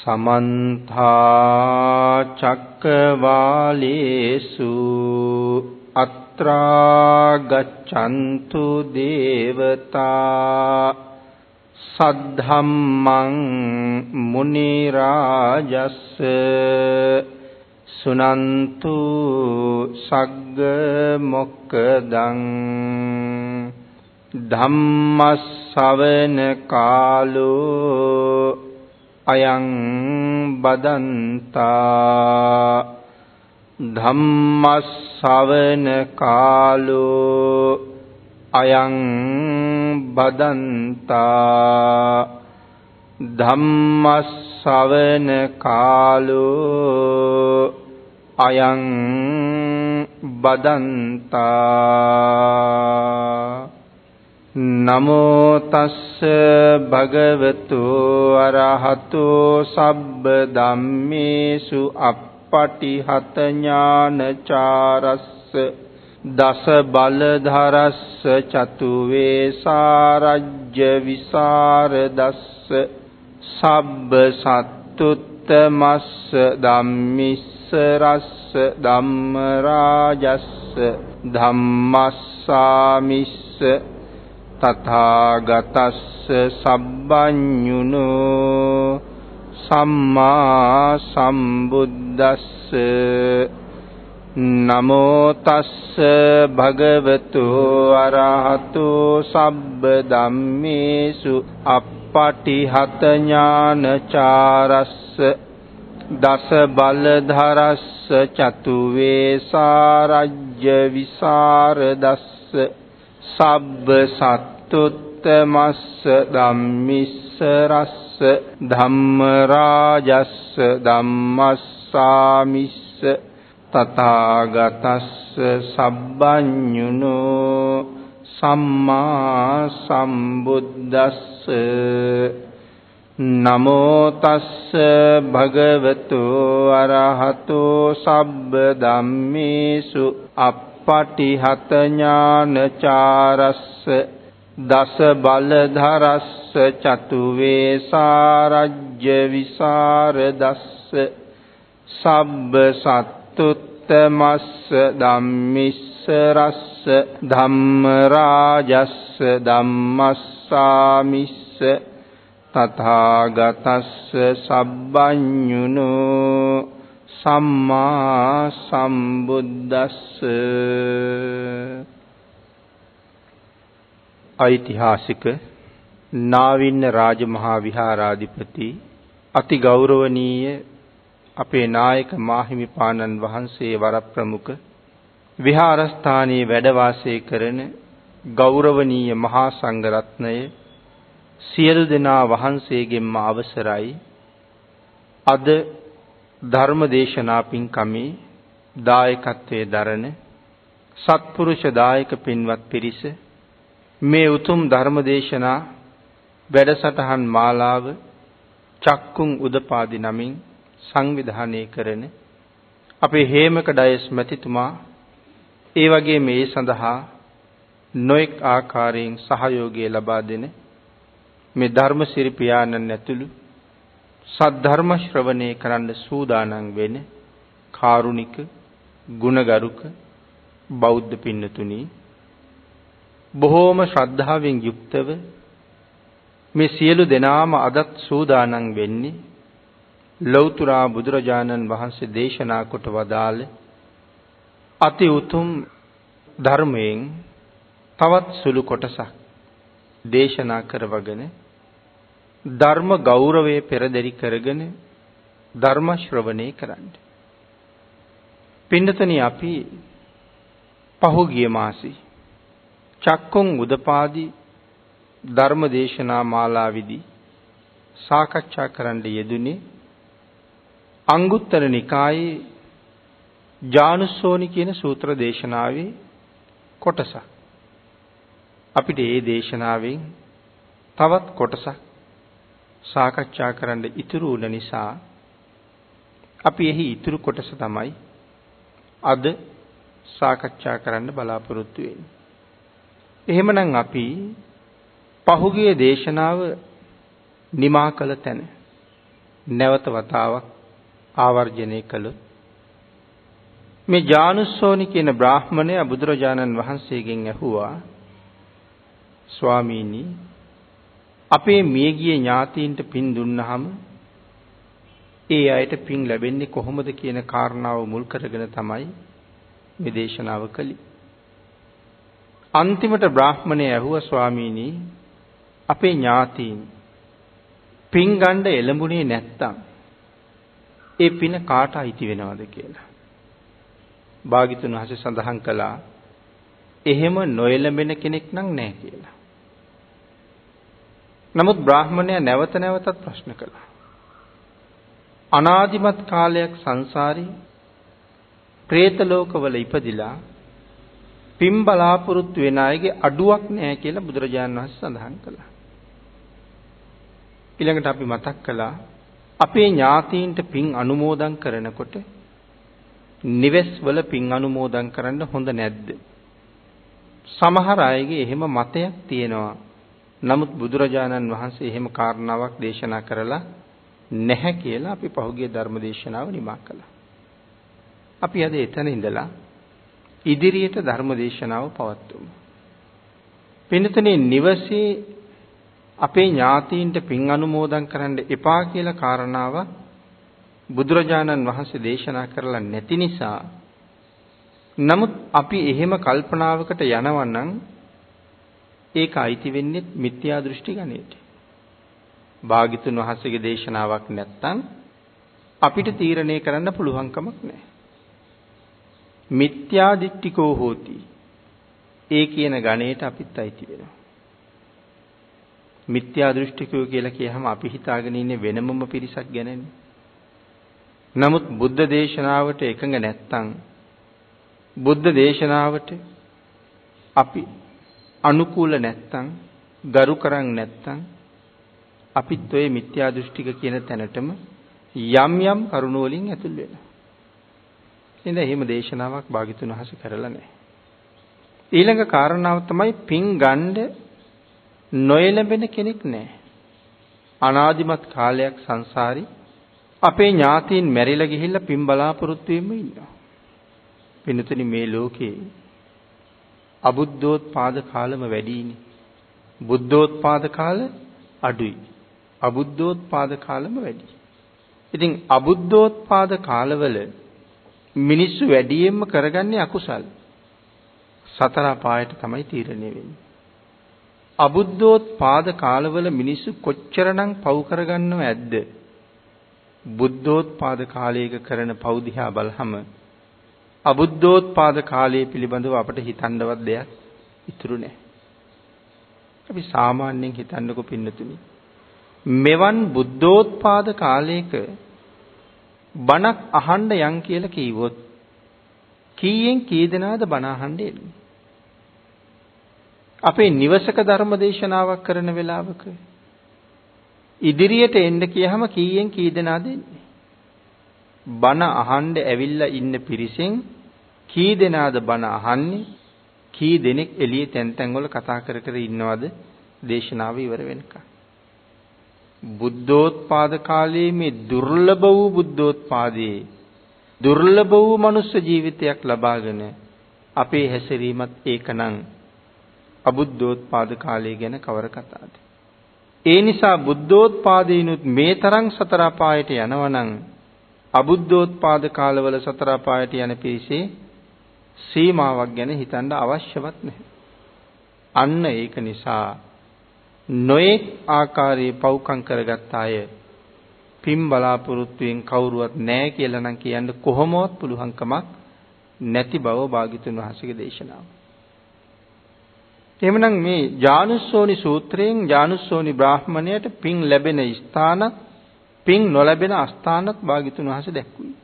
समन्ता चक्रवालेषु अत्रा गच्छन्तु देवता सद्धम्मं मुनिराजस्स सुनन्तु सग्ग मोक्खदं धम्मස්සවන कालो अयं बदन्ता धम्मස්සවන कालो अयं बदन्ता धम्मස්සවන कालो अयं बदन्ता नमो तस्स भगवतो अरहतो सब्ब धम्मेषु अपटिहत ज्ञानचारस्स दस बलधरस्स चतुवेशारज्य विशारदस्स सब्ब सत्तुत्तमस्स धम्मिस्सरस्स धम्मराजस्स धम्मस्सामिस्स तथागतस्स सब्बඤුනෝ सम्मा सम्बुද්දස්ස नमो तस्स भगवतो अरहतो सब्ब धम्मेषु अपटिहत ज्ञानचारस्स दस बलधरस्स चतुवेशारज्य विशारदस्स सब्ब सत्तुत्तमस्स धम्मिस्सरस्स धम्मराजस्स धम्मस्सामिस्स तथागतस्स सब्बඤුනෝ सम्मा सम्बुද්දස්ස नमो तस्स भगवतो अरहतो सब्ब धम्मेषु अपटिहत ज्ञानचारस्स दस बलधरस्स चतुवेशारज्य विशारदस्स सब्ब सत्तुत्तमस्स धम्मिस्सरस्स धम्मराजस्स धम्मस्सामिस्स तथागतस्स सब्बඤුනෝ सम्मा सम्बुද්දස්ස ऐतिहासिक नाविන්න රාජමහා විහාරාධිපති අති ගෞරවනීය අපේ නායක මාහිමිපාණන් වහන්සේ වරප්‍රමුඛ විහාරස්ථානයේ වැඩ වාසය කරන ගෞරවනීය මහා සංඝරත්නය සියලු දෙනා වහන්සේගෙන්ම අවසරයි අද ධර්ම දේශනා පින්කමේ දායකත්වයේ දරන සත්පුරුෂ දායක පින්වත් පිරිස මේ උතුම් ධර්ම දේශනා වැඩසටහන් මාලාව චක්කුම් උදපාදි නමින් සංවිධානය කරන අපේ හේමක ඩයස් මැතිතුමා ඒ වගේ මේ සඳහා නොඑක් ආකාරයෙන් සහයෝගය ලබා දෙන මේ ධර්මසිරි පියාණන් ඇතුළු සද්ධර්ම ශ්‍රවණය කරන්න සූදානම් වෙන කාරුණික ගුණගරුක බෞද්ධ පින්නතුනි බොහෝම ශ්‍රද්ධාවෙන් යුක්තව මේ සියලු දෙනාම අදත් සූදානම් වෙන්නේ ලෞතර බුදුරජාණන් වහන්සේ දේශනා කොට වදාළ අති උතුම් ධර්මයෙන් තවත් සුළු කොටසක් දේශනා කරවගෙන ධර්ම ගෞරවයේ පෙරදරි කරගෙන ධර්ම ශ්‍රවණය කරන්න. පින්නතනි අපි පහුගිය මාසේ චක්කුම් උදපාදි ධර්ම දේශනා මාලාවේදී සාකච්ඡා කරන්න යෙදුනේ අංගුත්තර නිකායේ ජානුස්සෝනි කියන සූත්‍ර දේශනාවේ කොටසක්. අපිට මේ දේශනාවෙන් තවත් කොටසක් සාකච්ඡා කරන්න ඉතුරු වුණ නිසා අපි එහි ඉතුරු කොටස තමයි අද සාකච්ඡා කරන්න බලාපොරොත්තු වෙන්නේ. එහෙමනම් අපි පහුගිය දේශනාව නිමා කළ තැන නැවත වතාවක් ආවර්ජනය කළොත් මේ ජානුස්සෝනි කියන බ්‍රාහ්මණයා බුදුරජාණන් වහන්සේගෙන් ඇහුවා ස්වාමීනි අපේ මියගිය ඥාතීන්ට පින් දුන්නාම ඒ අයට පින් ලැබෙන්නේ කොහොමද කියන කාරණාව මුල් කරගෙන තමයි මේ දේශනාව කළේ. අන්තිමට බ්‍රාහ්මණයා ඇහුවා ස්වාමීනි අපේ ඥාතීන් පින් ගන්න එළඹුණේ නැත්තම් ඒ පින කාට අයිති වෙනවද කියලා. භාග්‍යතුන් වහන්සේ සඳහන් කළා එහෙම නොඑළඹෙන කෙනෙක් නම් නැහැ කියලා. නමුත් බ්‍රාහ්මණයා නැවත නැවතත් ප්‍රශ්න කළා. අනාදිමත් කාලයක් සංසාරේ പ്രേත ලෝකවල ඉපදිලා පින් බලාපොරොත්තු වෙන අයගේ අඩුවක් නැහැ කියලා බුදුරජාණන් වහන්සේ සඳහන් කළා. ඊළඟට අපි මතක් කළා අපේ ඥාතීන්ට පින් අනුමෝදන් කරනකොට නිවෙස් වල පින් අනුමෝදන් කරන්න හොඳ නැද්ද? සමහර අයගේ එහෙම මතයක් තියෙනවා. නමුත් බුදුරජාණන් වහන්සේ එහෙම කාරණාවක් දේශනා කරලා නැහැ කියලා අපි පහුගිය ධර්ම දේශනාව නිමා කළා. අපි අද එතන ඉඳලා ඉදිරියට ධර්ම දේශනාව පවත්වමු. පින්තුනේ නිවසේ අපේ ඥාතීන්ට පින් අනුමෝදන් කරන්න එපා කියලා කාරණාව බුදුරජාණන් වහන්සේ දේශනා කරලා නැති නිසා නමුත් අපි එහෙම කල්පනාවකට යනවා නම් ඒක අයිති වෙන්නේ මිත්‍යා දෘෂ්ටි ගණයට. භාග්‍යතුන් වහන්සේගේ දේශනාවක් නැත්තම් අපිට තීරණය කරන්න පුළුවන් කමක් නැහැ. මිත්‍යා දිට්ඨිකෝ හෝති. ඒ කියන ගණයට අපිත් අයිති වෙනවා. මිත්‍යා දෘෂ්ටිකෝ කියලා කියහම අපි හිතාගෙන ඉන්නේ වෙනමම පිරිසක් ගැනනේ. නමුත් බුද්ධ දේශනාවට එකඟ නැත්තම් බුද්ධ දේශනාවට අපි අනුකූල නැත්තම් ගරු කරන්නේ නැත්තම් අපිත් ඔය මිත්‍යා දෘෂ්ටික කියන තැනටම යම් යම් කරුණ වලින් ඇතුල් වෙනවා. එහෙනම් එහෙම දේශනාවක් භාග්‍යතුන් වහන්සේ කරලා නැහැ. ඊළඟ කාරණාව තමයි පින් ගන්න නොයලබෙන කෙනෙක් නැහැ. අනාදිමත් කාලයක් සංසාරේ අපේ ඥාතීන් මැරිලා ගිහිල්ලා පින් බලාපොරොත්තු වෙමින් ඉන්නවා. පින්තුනි මේ ලෝකේ අබුද්ධෝත්පාද කාලම වැඩිනේ. බුද්ධෝත්පාද කාල අඩුයි. අබුද්ධෝත්පාද කාලම වැඩි. ඉතින් අබුද්ධෝත්පාද කාලවල මිනිස්සු වැඩියෙන්ම කරගන්නේ අකුසල්. සතර පායට තමයි තීරණය වෙන්නේ. අබුද්ධෝත්පාද කාලවල මිනිස්සු කොච්චරනම් පව් කරගන්නව ඇද්ද? බුද්ධෝත්පාද කාලයක කරන පව් දිහා බලහම අබුද්ධෝත්පාද කාලයේ පිළිබඳව අපට හිතන්නවත් දෙයක් ඉතුරු නැහැ. අපි සාමාන්‍යයෙන් හිතන්නකෝ පින්නතුනි. මෙවන් බුද්ධෝත්පාද කාලයක බණක් අහන්න යන් කියලා කිව්වොත් කීයෙන් කී දෙනාද බණ අහන්න එන්නේ? අපේ නිවසක ධර්ම දේශනාවක් කරන වෙලාවක ඉදිරියට එන්න කියහම කීයෙන් කී දෙනාද එන්නේ? බණ අහන්න ඇවිල්ලා ඉන්න පිරිසෙන් කී දෙනාද බණ අහන්නේ? කී දෙනෙක් එළියේ තැන් තැන් වල කතා කර කර ඉන්නවද දේශනාව ඉවර වෙනකන්? බුද්ධෝත්පාද කාලයේ මේ දුර්ලභ වූ බුද්ධෝත්පාදයේ දුර්ලභ වූ මනුෂ්‍ය ජීවිතයක් ලබාගෙන අපේ හැසිරීමත් ඒකනම් අබුද්ධෝත්පාද කාලය ගැන කවර කතාවද? ඒ නිසා බුද්ධෝත්පාදීනුත් මේ තරම් සතර අපායට යනවනම් අබුද්ධෝත්පාද කාලවල සතර අපායට යන පිරිසේ සීමාවක් ගැන හිතන්න අවශ්‍යවත් නැහැ. අන්න ඒක නිසා නොඑක් ආකාරයේ පව්කම් කරගත් අය පින් බලාපොරොත්තුෙන් කවුරුවත් නැහැ කියලා නම් කියන්න කොහොමවත් පුළුවන් කමක් නැති බව භාග්‍යතුන් වහන්සේගේ දේශනාව. එහෙමනම් මේ ජානුස්සෝනි සූත්‍රයෙන් ජානුස්සෝනි බ්‍රාහ්මණයට පින් ලැබෙන ස්ථාන පින් නොලැබෙන අස්ථානත් භාග්‍යතුන් වහන්සේ දැක්වුවේ.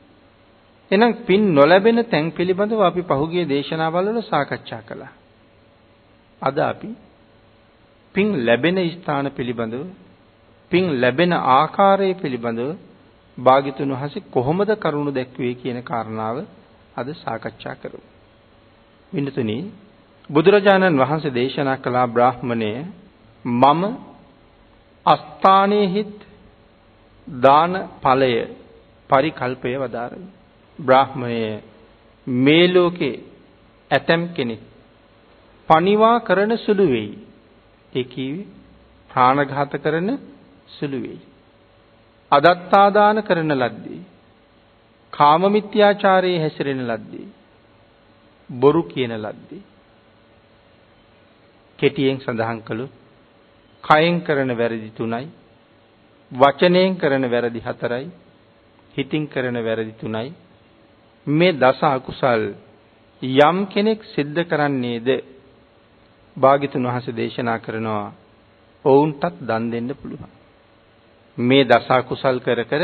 එහෙනම් පින් නොලැබෙන තැන් පිළිබඳව අපි පහුගිය දේශනාවල සාකච්ඡා කළා. අද අපි පින් ලැබෙන ස්ථාන පිළිබඳව පින් ලැබෙන ආකාරය පිළිබඳව භාග්‍යතුන් වහන්සේ කොහොමද කරුණු දැක්වේ කියන කාරණාව අද සාකච්ඡා කරමු. වින්නතුනි බුදුරජාණන් වහන්සේ දේශනා කළා බ්‍රාහ්මණය මම අස්ථානයේ හිත් දාන ඵලය පරිකල්පය වදාරයි. බ්‍රාහ්මණය මේ ලෝකේ ඇතම් කෙනෙක් පණිවා කරන සුළු වෙයි. ඒ කිව්වේ ප්‍රාණඝාත කරන සුළු වෙයි. අදත්තාදාන කරන ලද්දේ. කාම මිත්‍යාචාරයේ හැසිරෙන ලද්දේ. බොරු කියන ලද්දේ. කෙටියෙන් සඳහන් කළොත් කයෙන් කරන වැරදි 3යි, වචනයෙන් කරන වැරදි 4යි, හිතින් කරන වැරදි 3යි. මේ දස අකුසල් යම් කෙනෙක් සිද්ධ කරන්නේද භාග්‍යතුන් වහන්සේ දේශනා කරනවා ඔවුන්ටත් දන් දෙන්න පුළුවන්. මේ දස අකුසල් කර කර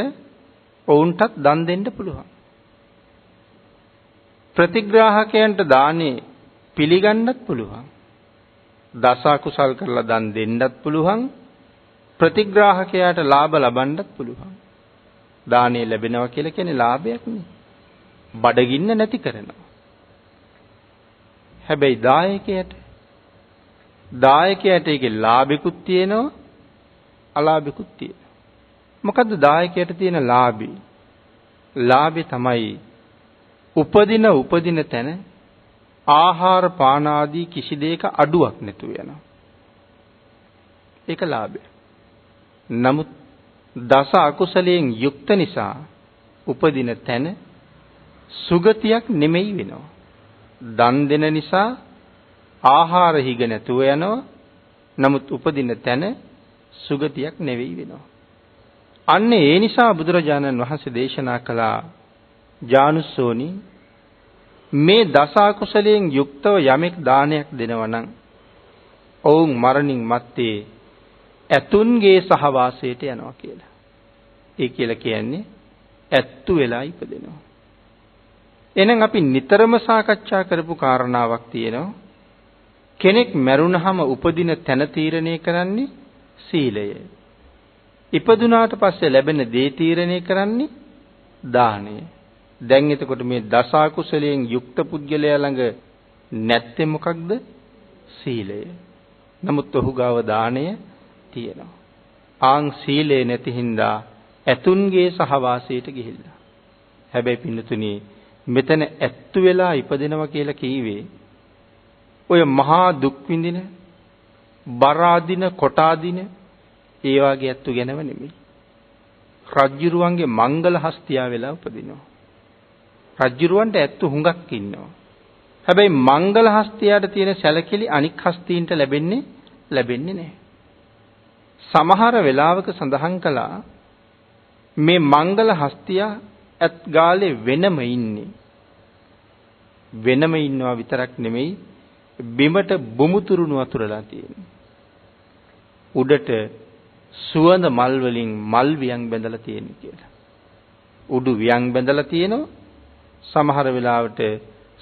ඔවුන්ටත් දන් දෙන්න පුළුවන්. ප්‍රතිග්‍රාහකයන්ට දානේ පිළිගන්නත් පුළුවන්. දස අකුසල් කරලා දන් දෙන්නත් පුළුවන්. ප්‍රතිග්‍රාහකයාට ලාභ ලබන්නත් පුළුවන්. දානේ ලැබෙනවා කියලා කියන්නේ ලාභයක් නේ. බඩගින්න නැති කරනවා. හැබැයි දායකයට ඒකේ ලාභිකුත් තියෙනවා, අලාභිකුත් තියෙනවා. මොකද්ද දායකයට තියෙන ලාභي? ලාභي තමයි උපදින තැන ආහාර පාන ආදී කිසි දෙයක අඩුවක් නැතුව යනවා. ඒක ලාභය. නමුත් දස අකුසලයෙන් යුක්ත නිසා උපදින තැන සුගතියක් නෙමෙයි වෙනවා. දන් දෙන නිසා ආහාර හිග නැතුව යනවා. නමුත් උපදින තැන සුගතියක් නෙවෙයි වෙනවා. අන්න ඒ නිසා බුදුරජාණන් වහන්සේ දේශනා කළා ජානුස්සෝනි මේ දස අකුසලයෙන් යුක්තව යමෙක් දානයක් දෙනවා නම් ඔවුන් මරණින් මත්තේ ඇතුන්ගේ සහවාසයට යනවා කියලා. ඒ කියලා කියන්නේ ඇත්තු වෙලා ඉපදෙනවා. එහෙනම් අපි නිතරම සාකච්ඡා කරපු කාරණාවක් තියෙනවා. කෙනෙක් මැරුණහම උපදින තැන තීරණය කරන්නේ සීලය. ඉපදුනාට පස්සේ ලැබෙන දේ තීරණය කරන්නේ දානය. දැන් එතකොට මේ දස අකුසලයෙන් යුක්ත පුද්ගලයා ළඟ නැත්තේ මොකක්ද? සීලය. නමුත් ඔහු ගාව දානය තියෙනවා. ආන් සීලය නැති හින්දා ඇතුන්ගේ සහවාසයට ගිහිල්ලා. හැබැයි පින්නතුනි මෙතන ඇත්තු වෙලා ඉපදෙනවා කියලා කීවේ ඔය මහා දුක් විඳින, බර අදින, කොට අදින ඒ වාගේ ඇත්තු ගැනව නෙමෙයි. රජ්ජුරුවන්ගේ මංගල හස්තියා වෙලා උපදිනවා. රජ්ජුරුවන්ට ඇත්තු හුඟක් ඉන්නවා. හැබැයි මංගල හස්තියාට තියෙන සැලකිලි අනික් හස්තීන්ට ලැබෙන්නේ නැහැ. සමහර වෙලාවක සඳහන් කළා මේ මංගල හස්තියා ඇත් ගාලේ වෙනම ඉන්නේ. වෙනම ඉන්නවා විතරක් නෙමෙයි බිමට බුමුතුරුණු වතුරලා තියෙනවා. උඩට සුවඳ මල් වලින් මල් වියන් බැඳලා තියෙන කියලා. උඩු වියන් බැඳලා තියෙනවා. සමහර වෙලාවට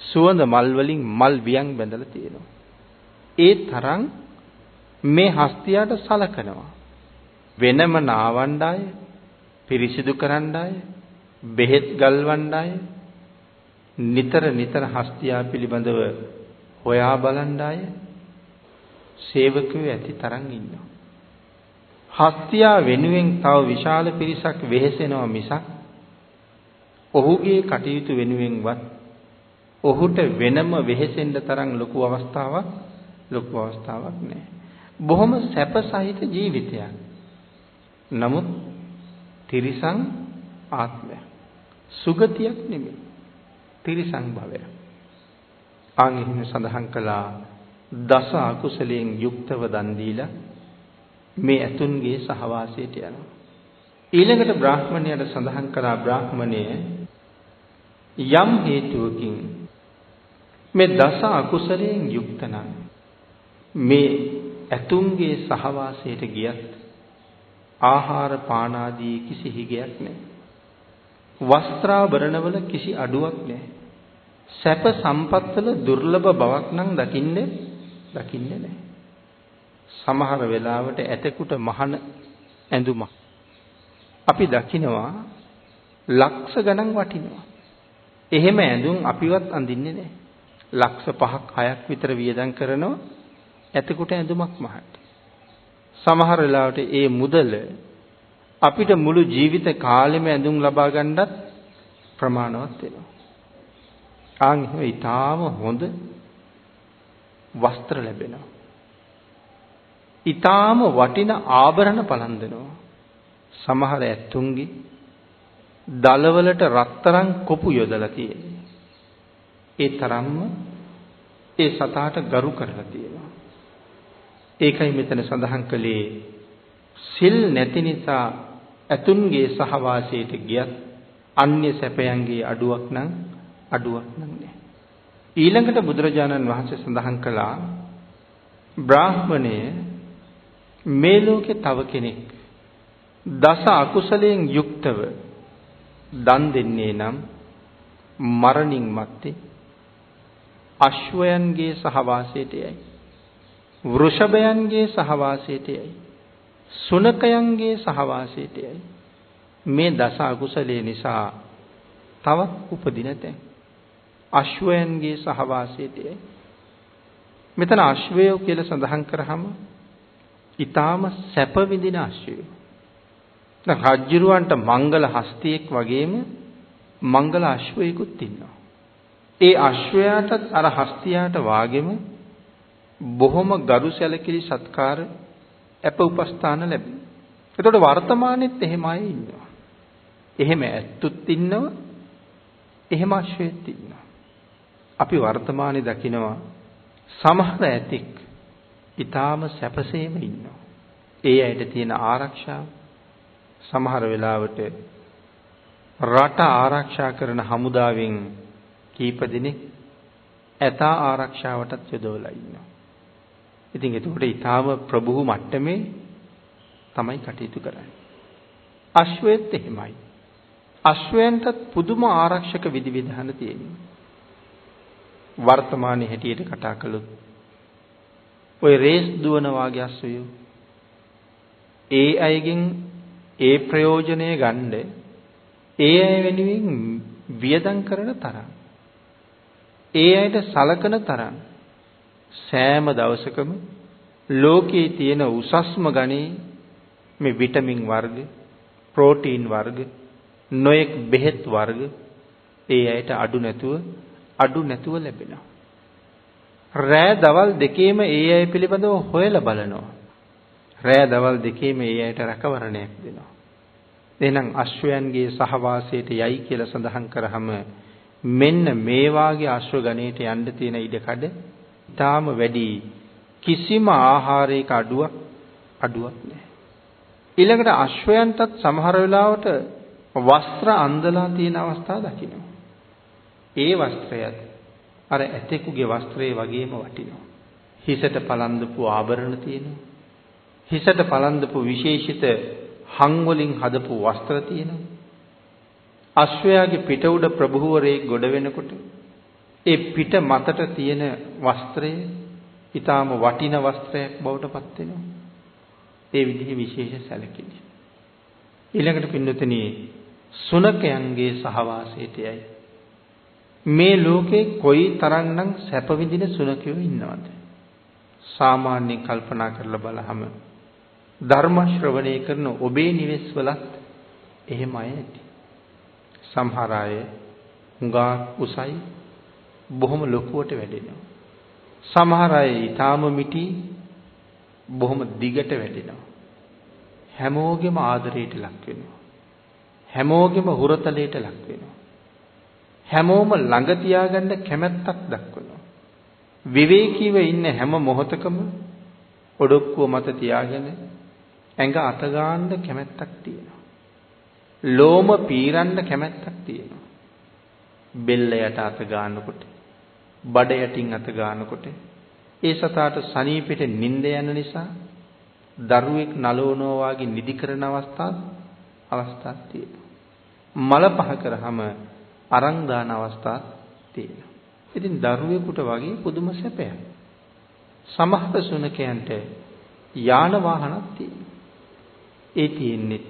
සුවඳ මල් වලින් මල් වියන් බැඳලා තියෙනවා. ඒ තරම් මේ හස්තියට සලකනවා. වෙනම නාවණ්ඩාය, පිරිසිදු කරන්නාය, බෙහෙත් ගල්වන්නාය, නිතර හස්තියා පිළිබඳව හොයා බලන්නාය සේවකයෝ ඇති තරම් ඉන්නවා. හස්තියා වෙනුවෙන් තව විශාල පිරිසක් වෙහෙසෙනවා මිසක් ඔහුගේ කටයුතු වෙනුවෙන්වත් ඔහුට වෙනම වෙහෙසෙන්න තරම් ලොකු අවස්ථාවක් නැහැ. බොහොම සැප සහිත ජීවිතයක්. නමුත් තිරිසන් ආත්මය. සුගතියක් නෙමෙයි. තිරිසන් භවය. ආන්හිම සඳහන් කළා දස අකුසලයෙන් යුක්තව දන් දීලා මේ ඇතුන්ගේ සහවාසයට යනවා. ඊළඟට බ්‍රාහ්මණයට සඳහන් කළා බ්‍රාහ්මණය යම් හේතුවකින් මේ දස අකුසලයෙන් යුක්ත නම් මේ ඇතුන්ගේ සහවාසයට ගියත් ආහාර පාන ආදී කිසි හිගයක් නැහැ. වස්ත්‍රාභරණවල කිසි අඩුවක් නැහැ. සැප සම්පත්වල දුර්ලභ බවක් නම් දකින්නේ නැහැ. සමහර වෙලාවට ඇතෙකුට මහන ඇඳුමක් අපි දකිනවා ලක්ෂ ගණන් වටිනවා. එහෙම ඇඳුම් අපිවත් අඳින්නේ නැහැ. ලක්ෂ 5ක් 6ක් විතර වියදම් කරනවා ඇතෙකුට ඇඳුමක් මහන්න. සමහර වෙලාවට ඒ මුදල අපිට මුළු ජීවිත කාලෙම ඇඳුම් ලබා ගන්නත් ප්‍රමාණවත් වෙනවා. ආන් එහෙම ඊටාම හොඳ වස්ත්‍ර ලැබෙනවා. ඊටාම වටින ආභරණ පළඳිනවා. සමහර ඇතුන්ගේ දලවලට රත්තරන් කොපු යොදලා තියෙනවා. ඒ තරම්ම ඒ සතාට ගරු කරලා තියෙනවා. ඒකයි මෙතන සඳහන් කළේ සිල් නැති නිසා ඇතුන්ගේ සහවාසයට ගියත් අන්‍ය සැපයන්ගේ අඩුවක් නම් නෑ. ඊළඟට බුදුරජාණන් වහන්සේ සඳහන් කළා බ්‍රාහ්මණය මේ ලෝකේ තව කෙනෙක් දස අකුසලයෙන් යුක්තව දන් දෙන්නේ නම් මරණින් මත්තේ අශ්වයන්ගේ සහවාසයට යයි. වෘෂභයන්ගේ සහවාසයට යයි. සුනකයන්ගේ සහවාසයට යයි. මේ දස අකුසලයේ නිසා තවත් උපදින තැන් අශ්වයන්ගේ සහවාසයට යයි. මෙතන අශ්වය කියලා සඳහන් කරාම ඊටාම සැප විඳින අශ්වය. දැන් රජ්ජුරුවන්ට මංගල හස්තියෙක් වගේම මංගල අශ්වයෙකුත් ඉන්නවා. ඒ අශ්වයාටත් අර හස්තියාට වාගෙම බොහොම ගරු සැලකිලි සත්කාර අප උපස්ථාන ලැබෙනවා. ඒතකොට වර්තමානෙත් එහෙම අය ඉන්නවා. එහෙම ඇත්තුත් ඉන්නවා. එහෙම අශ්වයෙත් ඉන්නවා. අපි වර්තමානයේ දකිනවා සමහර ඇතෙක් ඊටාම සැපසේම ඉන්නවා. ඒ අයට තියෙන ආරක්ෂාව සමහර වෙලාවට රට ආරක්ෂා කරන හමුදාවෙන් කීප දෙනෙක් ඇතා ආරක්ෂාවටත් යොදවලා ඉන්නවා. ඉතින් ඒකට ඊටාම ප්‍රභූ මට්ටමේ තමයි කටයුතු කරන්නේ. අශ්වයත් එහෙමයි. අශ්වයන්ටත් පුදුම ආරක්ෂක විධිවිධාන තියෙනවා. වර්තමානයේ හැටියට කතා කළොත් ඔය රේස් දුවන වාගේ අශ්වයෝ ඒ අයගෙන් ඒ ප්‍රයෝජනය ගන්න ඒ අය වෙනුවෙන් වියදම් කරන තරම් ඒ අයට සලකන තරම් සෑම දවසකම ලෝකයේ තියෙන උසස්ම ගණේ මේ විටමින් වර්ග, ප්‍රෝටීන් වර්ග, නොයෙක් බෙහෙත් වර්ග ඒ අයට අඩු නැතුව ලැබෙනවා. රෑ දවල් දෙකේම ඒ අය පිළිබඳව හොයලා බලනවා. රෑ දවල් දෙකේම ඒ අයට රැකවරණයක් දෙනවා. එහෙනම් අශ්වයන්ගේ සහවාසයට යයි කියලා සඳහන් කරාම මෙන්න මේ වාගේ අශ්ව ගණයට යන්න තියෙන ඉඩකඩ ඊටාම වැඩි. කිසිම ආහාරයක අඩුවක් නැහැ. ඊළඟට අශ්වයන්ටත් සමහර වෙලාවට වස්ත්‍ර අන්දලා තියෙන අවස්ථා දකිනවා. ඒ වස්ත්‍රයත් අර ඇතෙකුගේ වස්ත්‍රයේ වගේම වටිනවා. හිසට පළඳපු ආභරණ තියෙනවා. හිසට පළඳපු විශේෂිත හං වලින් හදපු වස්ත්‍ර තියෙනවා. අශ්වයාගේ පිට උඩ ප්‍රභූවරයෙක් ගොඩ වෙනකොට ඒ පිට මතට තියෙන වස්ත්‍රය ඊටාම වටින වස්ත්‍රයක් බවට පත් වෙනවා. ඒ විදිහේ විශේෂ සැලකිලි. ඊළඟට පින්නතෙනි සුනකයන්ගේ සහවාසයට යයි. මේ ලෝකේ කොයි තරම්නම් සැප විඳින සුනකයෝ ඉන්නවද? සාමාන්‍යයෙන් කල්පනා කරලා බලහම ධර්ම ශ්‍රවණය කරන ඔබේ නිවෙස්වලත් එහෙම අය ඇති. සමහර අය හුඟා උසයි බොහොම ලොකුවට වැඩෙනවා. සමහර අය ඊටාම මිටි බොහොම දිගට වැඩෙනවා. හැමෝගෙම ආදරයට ලක් වෙනවා. හැමෝගෙම හුරතලයට ලක් වෙනවා. හැමෝම ළඟ තියාගන්න කැමැත්තක් දක්වනවා. විවේකීව ඉන්න හැම මොහොතකම ඔඩොක්කුව මත තියාගෙන ඇඟ අත ගන්න කැමැත්තක් තියෙනවා. ලෝම පීරන්න කැමැත්තක් තියෙනවා. බෙල්ල යට අත ගන්නකොට, බඩ යටින් අත ගන්නකොට ඒ සතාට සනීපෙට නිින්ද යන නිසා දරුවෙක් නලවනවා වගේ නිදි කරන අවස්ථාවක් තියෙනවා. මල පහ කරාම අරන් දාන අවස්ථාවක් තියෙනවා. ඉතින් දරුවෙකුට වගේ පුදුම සැපයක්. සමහර සුනකයන්ට යාන වාහනක් තියෙනවා. ඒ තියෙන්නේ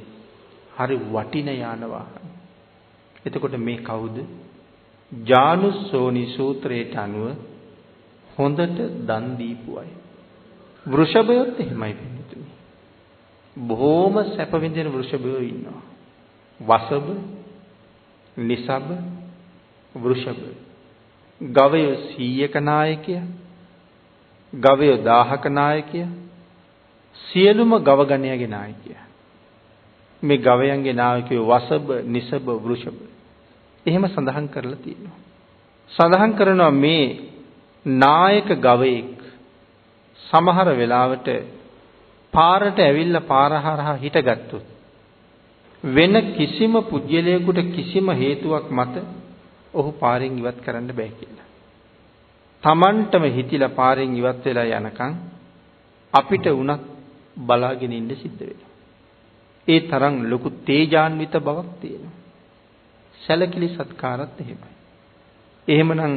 හරි වටින යාන වාහන. එතකොට මේ කවුද? ජානුස්සෝනි සූත්‍රයට අනුව හොඳට දන් දීපු අය. වෘෂභයොත් එහෙමයි පිළිතුරු. බොහෝම සැප විඳින වෘෂභයෝ ඉන්නවා. වසභ, නිසභ, වෘෂභ. ගවයෝ 100ක නායකයා, ගවයෝ 1000ක නායකයා, සියලුම ගව ගණයාගේ නායකයා. මේ ගවයන්ගේ නායකයෝ වසභ, නිසභ, වෘෂභ. එහෙම සඳහන් කරලා තියෙනවා. සඳහන් කරනවා මේ නායක ගවයෙක් සමහර වෙලාවට පාරට ඇවිල්ලා පාර හරහා හිටගත්තොත් වෙන කිසිම පුජ්‍යලයකට කිසිම හේතුවක් මත ඔහු පාරෙන් ඉවත් කරන්න බෑ කියලා. Tamanටම හිතිලා පාරෙන් ඉවත් වෙලා යනකම් අපිට උනත් බලාගෙන ඉන්න සිද්ධ වෙනවා. ඒ තරම් ලොකු තේජාන්විත බවක් තියෙනවා. සැලකිලි සත්කාරත් එහෙමයි. එහෙමනම්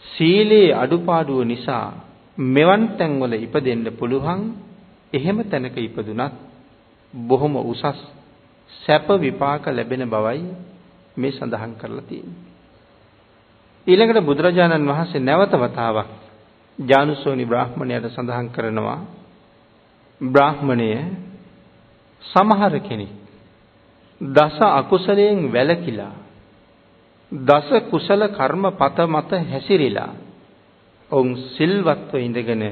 සීලේ අඩුපාඩුව නිසා මෙවන් තැන්වල ඉපදෙන්න පුළුවන්. එහෙම තැනක ඉපදුනත් බොහොම උසස් සැප විපාක ලැබෙන බවයි මේ සඳහන් කරලා තියෙන්නේ. ඊළඟට බුදුරජාණන් වහන්සේ නැවත වතාවක් ජානුසෝනි බ්‍රාහ්මණයට සඳහන් කරනවා බ්‍රාහ්මණය සමහර කෙනෙක් දස අකුසලයෙන් වැළකීලා දස කුසල කර්මපත මත හැසිරීලා ඔවුන් සිල්වත්ව ඉඳගෙන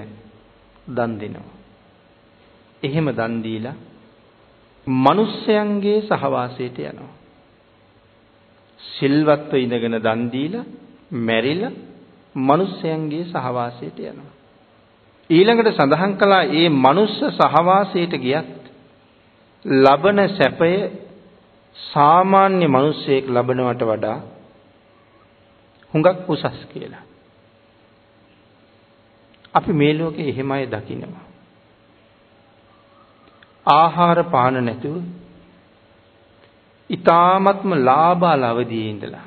දන් දෙනවා. එහෙම දන් දීලා මිනිස්යන්ගේ සහවාසයට යනවා. සිල්වත්ව ඉඳගෙන දන් දීලා මැරිලා මිනිස්යන්ගේ සහවාසයට යනවා. ඊළඟට සඳහන් කළා මේ මනුස්ස සහවාසයට ගියත් ලබන සැපය සාමාන්‍ය මිනිසෙක් ලබනවට වඩා හුඟක් උසස් කියලා. අපි මේ ලෝකේ එහෙමයි දකිනවා. ආහාර පාන නැතුව ඊ타ත්ම ලාභාල අවදියේ ඉඳලා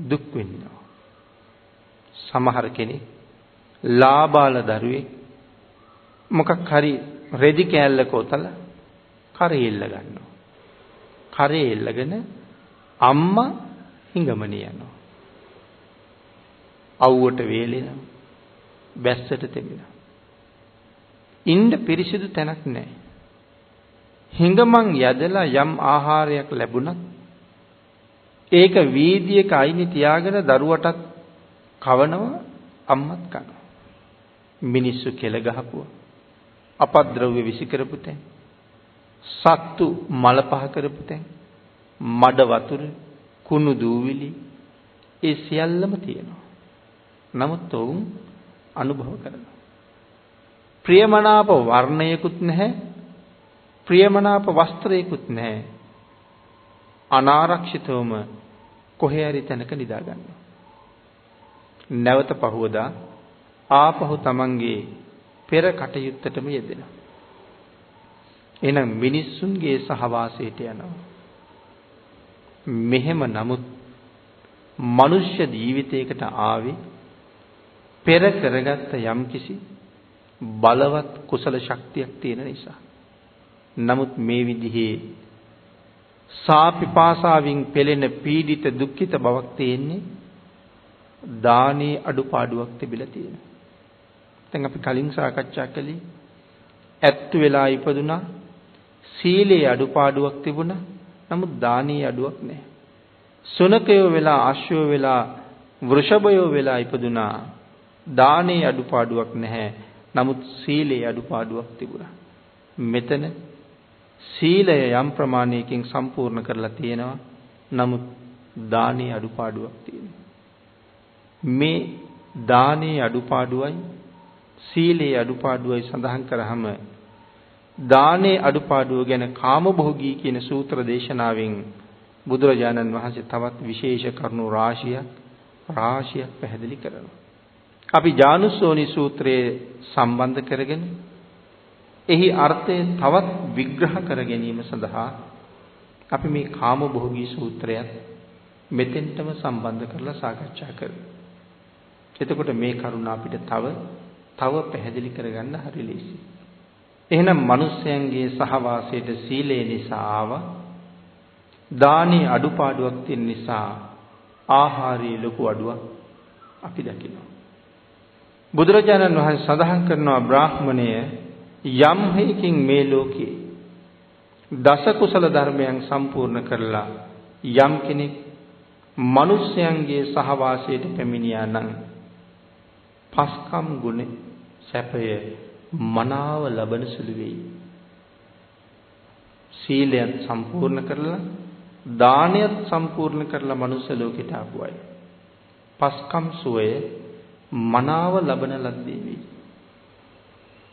දුක් විඳිනවා. සමහර කෙනෙක් ලාභාල දරුවෙක් මොකක් හරි රෙදි කෑල්ලක ඔතලා කරේ එල්ල ගන්නවා. කරේ එල්ලගෙන අම්මා හිඟමනේ යනවා. අවුවට වේලෙනවා. බැස්සට තෙමෙනවා. ඉන්න පිරිසිදු තැනක් නැහැ. හිඟමන් යදලා යම් ආහාරයක් ලැබුණත් ඒක වීදියේක අයිනි තියාගෙන දරුවටත් කවනවා අම්මත් කනවා. මිනිස්සු කෙල ගහපුවා. අපද්‍රව්‍ය විසි කරපු තැන්. සත්තු මල පහ කරපු තැන්. මඩ වතුර, කුණු දූවිලි ඒ සියල්ලම තියෙනවා. නමුත් ඔවුන් අනුභව කරනවා. ප්‍රියමනාප වර්ණයකුත් නැහැ. ප්‍රියමනාප වස්ත්‍රයකුත් නැහැ. අනාරක්ෂිතවම කොහේ හරි තැනක නිදා ගන්නවා. නැවත පහුවදා ආපහු තමන්ගේ පෙර කටයුත්තටම යෙදෙනවා. එහෙනම් මිනිස්සුන්ගේ සහවාසයට යනවා. මෙහෙම නමුත් මනුෂ්‍ය ජීවිතයකට ආවේ පෙර කරගත්ත යම්කිසි බලවත් කුසල ශක්තියක් තියෙන නිසා. නමුත් මේ විදිහේ සාපිපාසාවෙන් පෙළෙන පීඩිත දුක්ඛිත බවක් තියෙන්නේ දානේ අඩුපාඩුවක් තිබිලා තියෙනවා. දැන් අපි කලින් සාකච්ඡා කළේ ඇත්තු වෙලා ඉපදුනා සීලේ අඩුපාඩුවක් තිබුණා. නමුත් දානේ අඩුවක් නැහැ. සුනකයෝ වෙලා අශ්වයෝ වෙලා වෘෂභයෝ වෙලා ඉපදුනා දානේ අඩුපාඩුවක් නැහැ. නමුත් සීලේ අඩුපාඩුවක් තිබුණා. මෙතන සීලය යම් ප්‍රමාණයකින් සම්පූර්ණ කරලා තියෙනවා. නමුත් දානේ අඩුපාඩුවක් තියෙනවා. මේ දානේ අඩුපාඩුවයි සීලේ අඩුපාඩුවයි සඳහන් කරාම දානේ අඩුපාඩුව ගැන කාමභෝගී කියන සූත්‍ර දේශනාවෙන් බුදුරජාණන් වහන්සේ තවත් විශේෂ කරුණු රාශියක් පැහැදිලි කරනවා. අපි ජානුස්සෝනි සූත්‍රයේ සම්බන්ධ කරගෙන එහි අර්ථය තවත් විග්‍රහ කර ගැනීම සඳහා අපි මේ කාමභෝගී සූත්‍රයත් මෙතෙන්ටම සම්බන්ධ කරලා සාකච්ඡා කරමු. එතකොට මේ කරුණ අපිට තව පැහැදිලි කරගන්න හරි ලේසියි. එහෙනම් මිනිස්යන්ගේ සහවාසයට සීලය නිසා ආවා. දානේ අඩුපාඩුවක් තියෙන නිසා ආහාරයේ ලොකු අඩුවක් අපි දකිනවා. බුදුරජාණන් වහන්සේ සඳහන් කරනවා බ්‍රාහ්මණය යම් හේකින් මේ ලෝකේ දස කුසල ධර්මයන් සම්පූර්ණ කරලා යම් කෙනෙක් මිනිස්යන්ගේ සහවාසයට පැමිණියා නම් පස්කම් ගුණ සැපය මනාව ලබන සුළු වෙයි. සීලයත් සම්පූර්ණ කරලා දානයත් සම්පූර්ණ කරලා මනුස්ස ලෝකයට ආපු අය පස්කම් සුවය මනාව ලබන ලද්දේ වෙයි.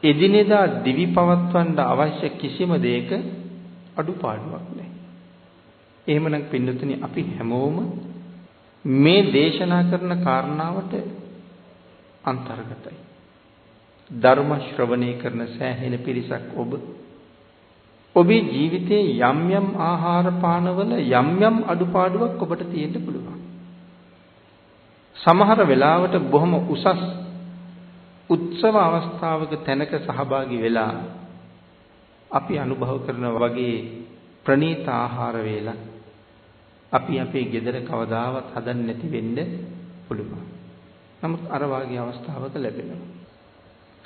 එදිනෙදා දිවි පවත්වන්න අවශ්‍ය කිසිම දෙයක අඩුපාඩුවක් නැහැ. එහෙමනම් පින්නතුනි අපි හැමෝම මේ දේශනා කරන කාරණාවට අන්තර්ගතයි. ධර්ම ශ්‍රවණය කරන සෑහෙන පිරිසක් ඔබේ ජීවිතයේ යම් යම් ආහාර පානවල යම් යම් අඩුපාඩුවක් ඔබට තියෙන්න පුළුවන්. සමහර වෙලාවට බොහොම උසස් උත්සව අවස්ථාවක තැනක සහභාගී වෙලා අපි අනුභව කරන වගේ ප්‍රණීත ආහාර වේලා අපි අපේ ගෙදර කවදාවත් හදන්නේ නැති වෙන්න පුළුවන්. නමුත් අර වාගේ අවස්ථාවක ලැබෙනවා.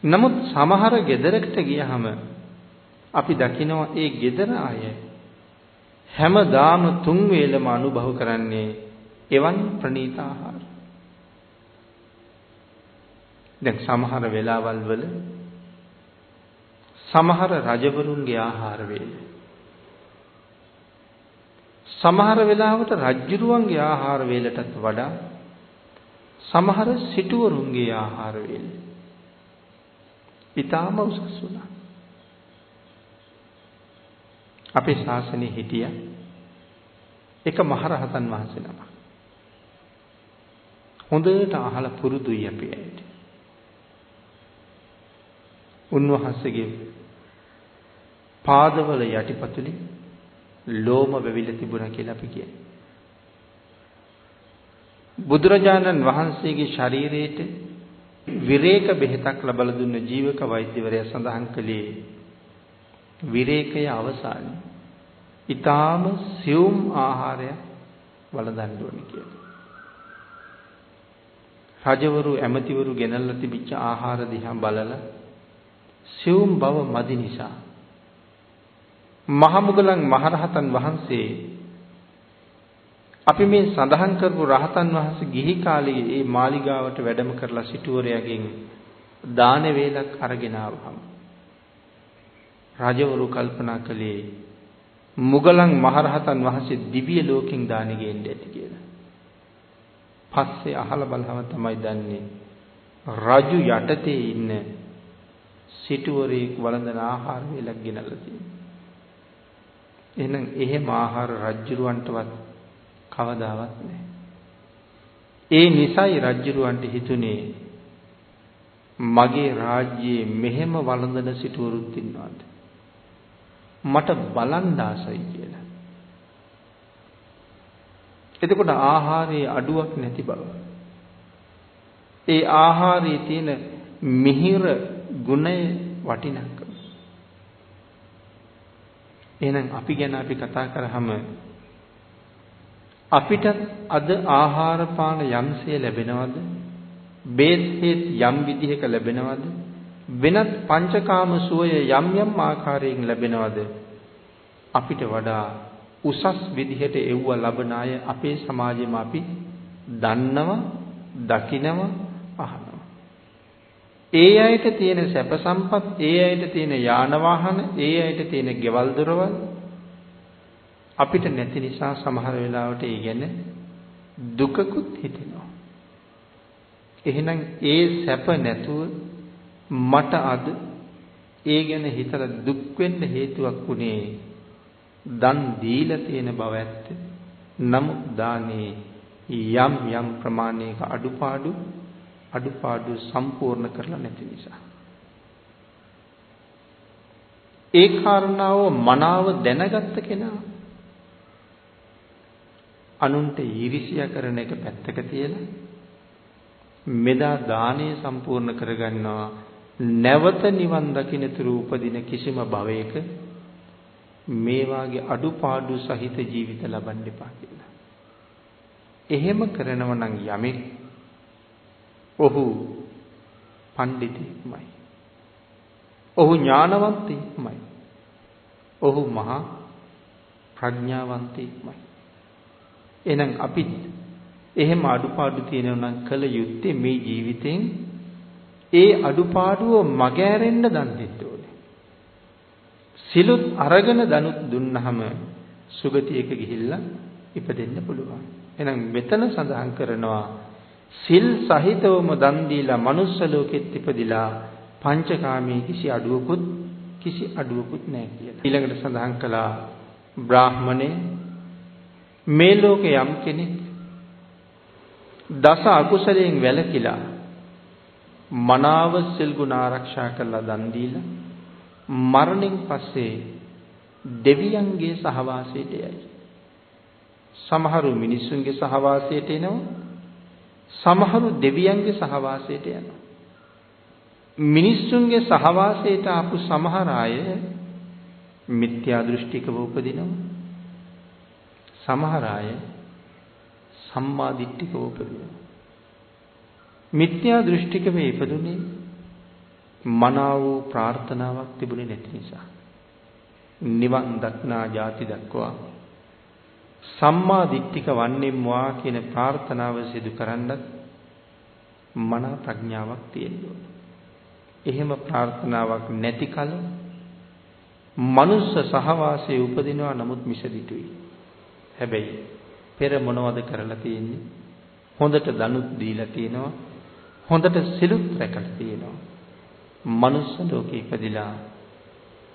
නමුත් සමහර ගෙදරකට ගියහම අපි දකිනවා ඒ ගෙදර අය හැමදාම තුන් වේලම අනුභව කරන්නේ එවන් ප්‍රණීත ආහාර. දැන් සමහර වෙලාවල් වල සමහර රජවරුන්ගේ ආහාර වේල සමහර වෙලාවට රජුරුවන්ගේ ආහාර වේලටත් වඩා සමහර සිටුවරුන්ගේ ආහාර වේල ඊටම උසස් වුණා. අපේ ශාසනයේ හිටිය එක මහරහතන් වහන්සේ නමක්. හොඳට අහලා පුරුදුයි අපි ඇයිද. උන්වහන්සේගේ පාදවල යටිපතුලේ ලෝම වෙවිලා තිබුණා කියලා අපි කියන්නේ. බුදුරජාණන් වහන්සේගේ ශරීරයට විරේක බෙහෙතක් ලබා දුන්න ජීවක වෛද්‍යවරයා සඳහන් කළේ විරේකය අවසානයේ ඊටාම සියුම් ආහාරය වළඳන්න ඕනේ කියලා. රජවරු ඇමතිවරු ගෙනල්ලා තිබිච්ච ආහාර දිහා බලලා සියුම් බව මදි නිසා මහමුගලන් මහරහතන් වහන්සේ අපි මේ සඳහන් කරපු රහතන් වහන්සේ ගිහි කාලේ මේ මාලිගාවට වැඩම කරලා සිටුවරයාගෙන් දාන වේලක් අරගෙන ආවම රජවරු කල්පනා කළේ මුගලන් මහරහතන් වහන්සේ දිව්‍ය ලෝකෙන් දානෙ ගේන්න ඇති කියලා. පස්සේ අහලා බලහම තමයි දන්නේ රජු යටතේ ඉන්න සිටුවරයෙක් වළඳන ආහාර වේලක් ගෙනල්ලා තියෙනවා. එහෙනම් එහෙම ආහාර රජුරවන්ටවත් කවදාවත් නැහැ. ඒ නිසයි රජුරවන්ට හිතුනේ මගේ රාජ්‍යයේ මෙහෙම වළඳන සිටුවරුත් ඉන්නවාද? මට බලන්න ආසයි කියලා. එතකොට ආහාරයේ අඩුවක් නැති බව. ඒ ආහාරයේ තියෙන මිහිර ගුණය වටිනාකම. එහෙනම් අපි ගැන අපි කතා කරාම අපිට අද ආහාර පාන යම්සේ ලැබෙනවද? බේත් හේත් යම් විදිහක ලැබෙනවද? වෙනත් පංචකාම සුවය යම් යම් ආකාරයෙන් ලැබෙනවද? අපිට වඩා උසස් විදිහට එව්ව ලබන අය අපේ සමාජෙම අපි දන්නවා, දකිනවා, අහනවා. ඒ අයට තියෙන සැප සම්පත්, ඒ අයට තියෙන යාන වාහන, ඒ අයට තියෙන ගෙවල් දොරවල් අපිට නැති නිසා සමහර වෙලාවට ඒ ගැන දුකකුත් හිතෙනවා. එහෙනම් ඒ සැප නැතුව මට අද ඒ ගැන හිතලා දුක් වෙන්න හේතුවක් උනේ දන් දීලා තියෙන බව ඇත්ත. නමුත් දානේ යම් යම් ප්‍රමාණයක අඩුපාඩු සම්පූර්ණ කරලා නැති නිසා. ඒ කාරණාව මනාව දැනගත්ත කෙනා අනුන්ට ඊර්ෂ්‍යා කරන එක පැත්තක තියලා මෙදා දානේ සම්පූර්ණ කරගන්නවා. නැවත නිවන් දකින්නතුරු උපදින කිසිම භවයක මේ වාගේ අඩුපාඩු සහිත ජීවිත ලබන්න එපා කියලා. එහෙම කරනව නම් යමෙක් ඔහු පඬිතෙක්මයි. ඔහු ඥානවන්තයෙක්මයි. ඔහු මහා ප්‍රඥාවන්තයෙක්මයි. එහෙනම් අපිත් එහෙම අඩුපාඩු තියෙනවා නම් කල යුත්තේ මේ ජීවිතෙන් ඒ අඩුපාඩුව මගහැරෙන්න දන් දෙන්න ඕනේ. සිලුත් අරගෙන දනුත් දුන්නහම සුගතියක ගිහිල්ලා ඉපදෙන්න පුළුවන්. එහෙනම් මෙතන සඳහන් කරනවා සිල් සහිතවම දන් දීලා manuss ලෝකෙත් ඉපදිලා පංචකාමී කිසි අඩුවකුත් නැහැ කියලා. ඊළඟට සඳහන් කළා බ්‍රාහමණය මේ ලෝකේ යම් කෙනෙක් දස අකුසලයෙන් වැළකීලා මනාව සිල් ගුණ ආරක්ෂා කරලා දන් දීලා මරණයෙන් පස්සේ දෙවියන්ගේ සහවාසයට යයි. සමහරු මිනිසුන්ගේ සහවාසයට එනවා. සමහරු දෙවියන්ගේ සහවාසයට යනවා. මිනිසුන්ගේ සහවාසයට ආපු සමහර අය මිත්‍යා දෘෂ්ටිකව උපදිනවා. සමහර අය සම්මා දිට්ඨිකව උපදිනවා. මිත්‍යා දෘෂ්ටිකව ඉපදුනේ මනාව ප්‍රාර්ථනාවක් තිබුණේ නැති නිසා. නිවන් දක්නා ජාති දක්වා සම්මා දිට්ඨික වන්නේම්වා කියන ප්‍රාර්ථනාව සිදු කරන්නත් මනා ප්‍රඥාවක් තියෙන්න ඕනේ. එහෙම ප්‍රාර්ථනාවක් නැති කල මනුස්ස සහවාසයේ උපදිනවා නමුත් මිසදිටුයි. හැබැයි පෙර මොනවද කරලා තියෙන්නේ? හොඳට දනුත් දීලා තියෙනවා. හොඳට සිලුත් රැකලා තියෙනවා. මනුස්ස ලෝකේ ඉපදිලා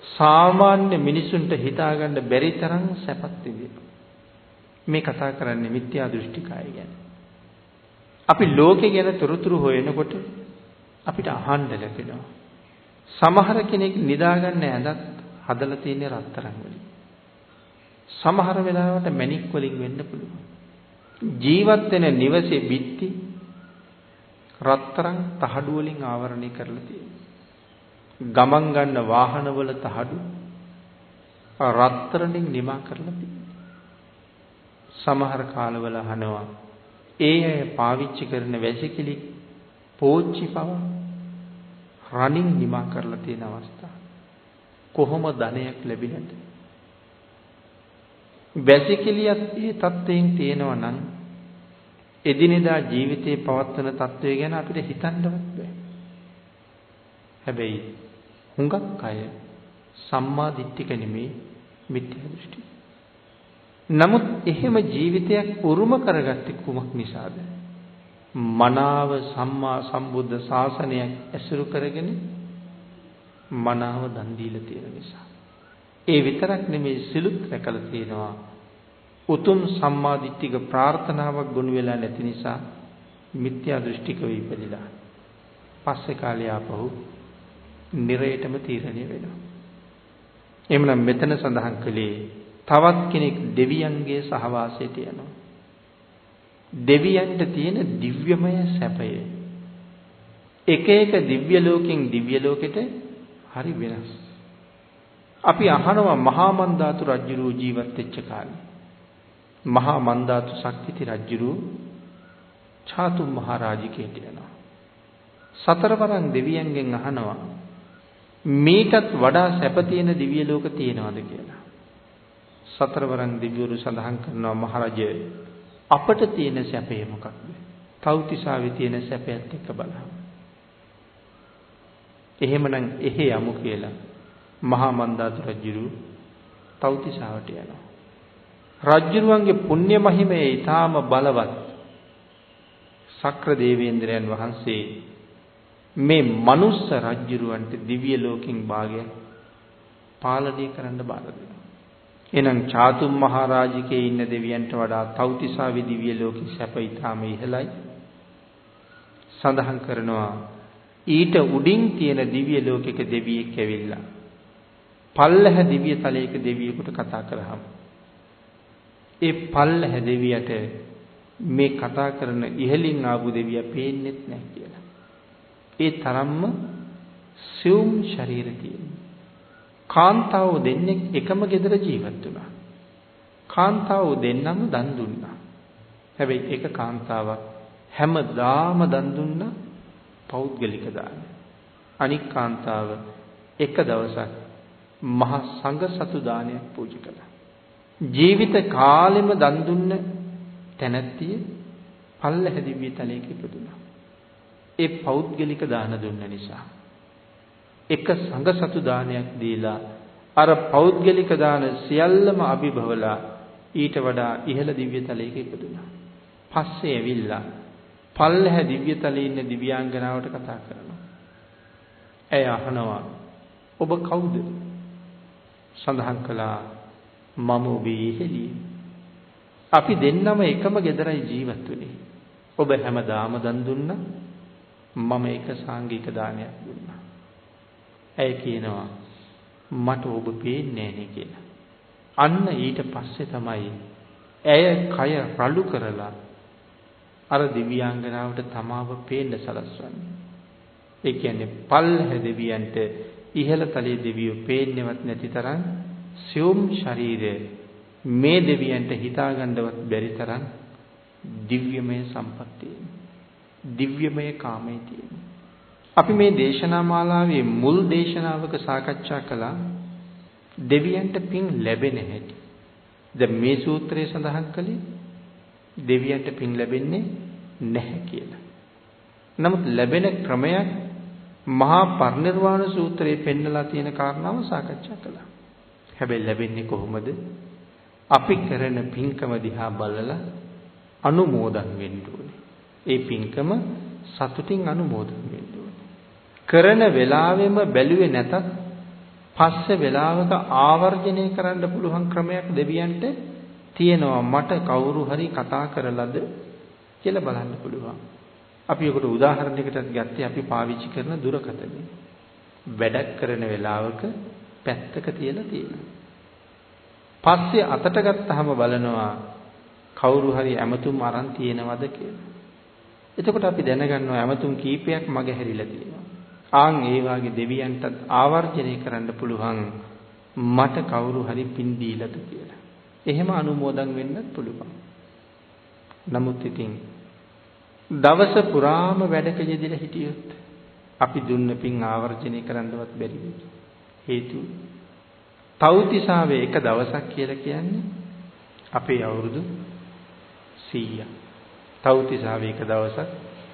සාමාන්‍ය මිනිසුන්ට හිතාගන්න බැරි තරම් සැපත් විඳිනවා. මේ කතා කරන්නේ මිත්‍යා දෘෂ්ටිකය ගැන. අපි ලෝකේ ගැන තොරතුරු හොයනකොට අපිට අහන්න ලැබෙනවා. සමහර කෙනෙක් නිදාගන්න ඇඳත් හදලා තියෙන රත්තරන් වලින්. සමහර වෙලාවට මැණික් වලින් වෙන්න පුළුවන්. ජීවත් වෙන නිවසේ බිත්ති රත්තරන් තහඩු වලින් ආවරණය කරලා තියෙනවා. ගමන් ගන්න වාහනවල තහඩු රත්තරන්ෙන් නිමා කරලා තියෙනවා. සමහර කාලවල අහනවා ඒ අය පාවිච්චි කරන වැසිකිලි පෝච්චි පව රණින් නිමා කරලා තියෙන අවස්ථා. කොහොම ධනයක් ලැබිලද? වැසිකිලියත් ඒ තත්ත්වයෙන් තියෙනවා නම් එදිනෙදා ජීවිතේ පවත්වන තත්ත්වය ගැන අපිට හිතන්නවත් බෑ. හැබැයි හුඟක් අය සම්මා දිට්ඨික නෙමේ මිත්‍යා දෘෂ්ටි. නමුත් එහෙම ජීවිතයක් උරුම කරගත්තේ කුමක් නිසාද? මනාව සම්මා සම්බුද්ධ ශාසනයක් ඇසුරු කරගෙන මනාව දන් දීලා තියෙන නිසා. ඒ විතරක් නෙමේ සිලුත් රැකලා තියෙනවා. උතුම් සම්මා දිට්ඨික ප්‍රාර්ථනාවක් ගොනු වෙලා නැති නිසා මිත්‍යා දෘෂ්ටිකව ඉපදිලා පස්සේ කාලේ ආපහු නිරේටම තීරණය වෙනවා. එhmenan මෙතන සඳහන් කළේ තවත් කෙනෙක් දෙවියන්ගේ සහවාසයට යනවා. දෙවියන්ට තියෙන දිව්‍යමය සැපය එක එක දිව්‍ය ලෝකෙන් දිව්‍ය ලෝකෙට හරි වෙනස්. අපි අහනවා මහා මන්දාතු රජුරෝ ජීවත් වෙච්ච කාලේ මහා මන්දාතු ශක්තිති රජුරෝ චාතුම් මහරජිකේට යනවා. සතරවරන් දෙවියන්ගෙන් අහනවා මේකත් වඩා සැප තියෙන දිව්‍ය ලෝක තියෙනවද කියලා. සතරවරන් දෙවිවරු සඳහන් කරනවා මහරජය අපට තියෙන සැපේ මොකක්ද? තව්තිසාවේ තියෙන සැපයත් එක්ක බලන්න. එහෙමනම් එහි යමු කියලා මහා මන්දාතු රජුරු තව්තිසාවට යනවා. රජුරුවන්ගේ පුණ්‍ය මහිමේ ඊටාම බලවත් සක්‍ර දේවේන්ද්‍රයන් වහන්සේ මේ මනුස්ස රජුරුවන්ට දිව්‍ය ලෝකෙන් භාගයක් පාලනය කරන්න බාර දෙනවා. එහෙනම් චාතුම් මහරජිකේ ඉන්න දෙවියන්ට වඩා තව්තිසාවේ දිව්‍ය ලෝකෙ සැප ඊටාම ඉහළයි. සඳහන් කරනවා ඊට උඩින් තියෙන දිව්‍ය ලෝකයක දෙවියෙක් ඇවිල්ලා පල්ලහ දිව්‍ය තලයක දෙවියෙකුට කතා කරාම ඒ පල්ලහ දෙවියට මේ කතා කරන ඉහළින් ආපු දෙවියා පේන්නේත් නැහැ කියලා. ඒ තරම්ම සියුම් ශරීර තියෙන කාන්තාවෝ දෙන්නෙක් එකම ගෙදර ජීවත් වුණා. කාන්තාවෝ දෙන්නම දන් දුන්නා. හැබැයි එක කාන්තාවක් හැමදාම දන් දුන්නා පෞද්ගලික දාන. අනික් කාන්තාව එක දවසක් මහා සංඝ සතු දානයක් පූජා කළා. ජීවිත කාලෙම දන් දුන්න තැනැත්තිය පල්ලෙහ දිව්‍ය තලයක ඉපදුනා. ඒ පෞද්ගලික දාන දුන්න නිසා. එක සංඝසතු දානයක් දීලා අර පෞද්ගලික දාන සියල්ලම අභිභවලා ඊට වඩා ඉහළ දිව්‍ය තලයක ඉපදුනා. පස්සේ ඇවිල්ලා පල්ලෙහ දිව්‍ය තලයේ ඉන්න දිව්‍යාංගනාවට කතා කරනවා. ඇය අහනවා ඔබ කවුද? සඳහන් කළා මම ඔබේ ඉහෙළිය. අපි දෙන්නම එකම ගෙදරයි ජීවත් වුනේ. ඔබ හැමදාම දන් දුන්නා. මම එක සාංගික දානයක් දුන්නා. ඇය කියනවා මට ඔබ පේන්නේ නැහැ කියලා. අන්න ඊට පස්සේ තමයි ඇය කය රළු කරලා අර දිව්‍යාංගනාවට තමාව පේන්න සලස්වන්නේ. ඒ කියන්නේ පල්ලෙහ දෙවියන්ට ඉහළ තලයේ දෙවියෝ පේන්නේවත් නැති තරම් සියුම් ශරීරය මේ දෙවියන්ට හිතාගන්නවත් බැරි තරම් දිව්‍යමය සම්පත්තිය. දිව්‍යමය කාමයේ තියෙන. අපි මේ දේශනා මාලාවේ මුල් දේශනාවක සාකච්ඡා කළා දෙවියන්ට පින් ලැබෙන හැටි. දැන් මේ සූත්‍රයේ සඳහන් කළේ දෙවියන්ට පින් ලැබෙන්නේ නැහැ කියලා. නමුත් ලැබෙන ක්‍රමයක් මහා පරිනිර්වාණ සූත්‍රයේ පෙන්නලා තියෙන කාරණාව සාකච්ඡා කළා. හැබැයි ලැබෙන්නේ කොහොමද? අපි කරන පින්කම දිහා බලලා අනුමෝදන් වෙන්න ඕනේ. ඒ පින්කම සතුටින් අනුමෝදන් වෙන්න ඕනේ. කරන වෙලාවෙම බැලුවේ නැතත් පස්සේ වෙලාවක ආවර්ජනය කරන්න පුළුවන් ක්‍රමයක් දෙවියන්ට තියෙනවා. මට කවුරු හරි කතා කරලාද කියලා බලන්න පුළුවන්. අපි ඒකට උදාහරණයකට ගත්තේ අපි පාවිච්චි කරන දුරකථනය. වැඩක් කරන වෙලාවක පැත්තක තියලා තියෙනවා. පස්සේ අතට ගත්තාම බලනවා කවුරු හරි ඇමතුම් අරන් තියෙනවද කියලා. එතකොට අපි දැනගන්නවා ඇමතුම් කීපයක් මගේ හැරිලා තියෙනවා. ආන් ඒ වාගේ දෙවියන්ටත් ආවර්ජනය කරන්න පුළුවන් මට කවුරු හරි පින් දීලාද කියලා. එහෙම අනුමෝදන් වෙන්නත් පුළුවන්. නමුත් ඉතින් දවස පුරාම වැඩක යෙදিলা හිටියොත් අපි දුන්න පින් ආවර්ජනය කරන්නවත් බැරි වෙයි. හේතුව තවුතිසාවේ එක දවසක් කියලා කියන්නේ අපේ අවුරුදු 100ක්. තවුතිසාවේ එක දවසක්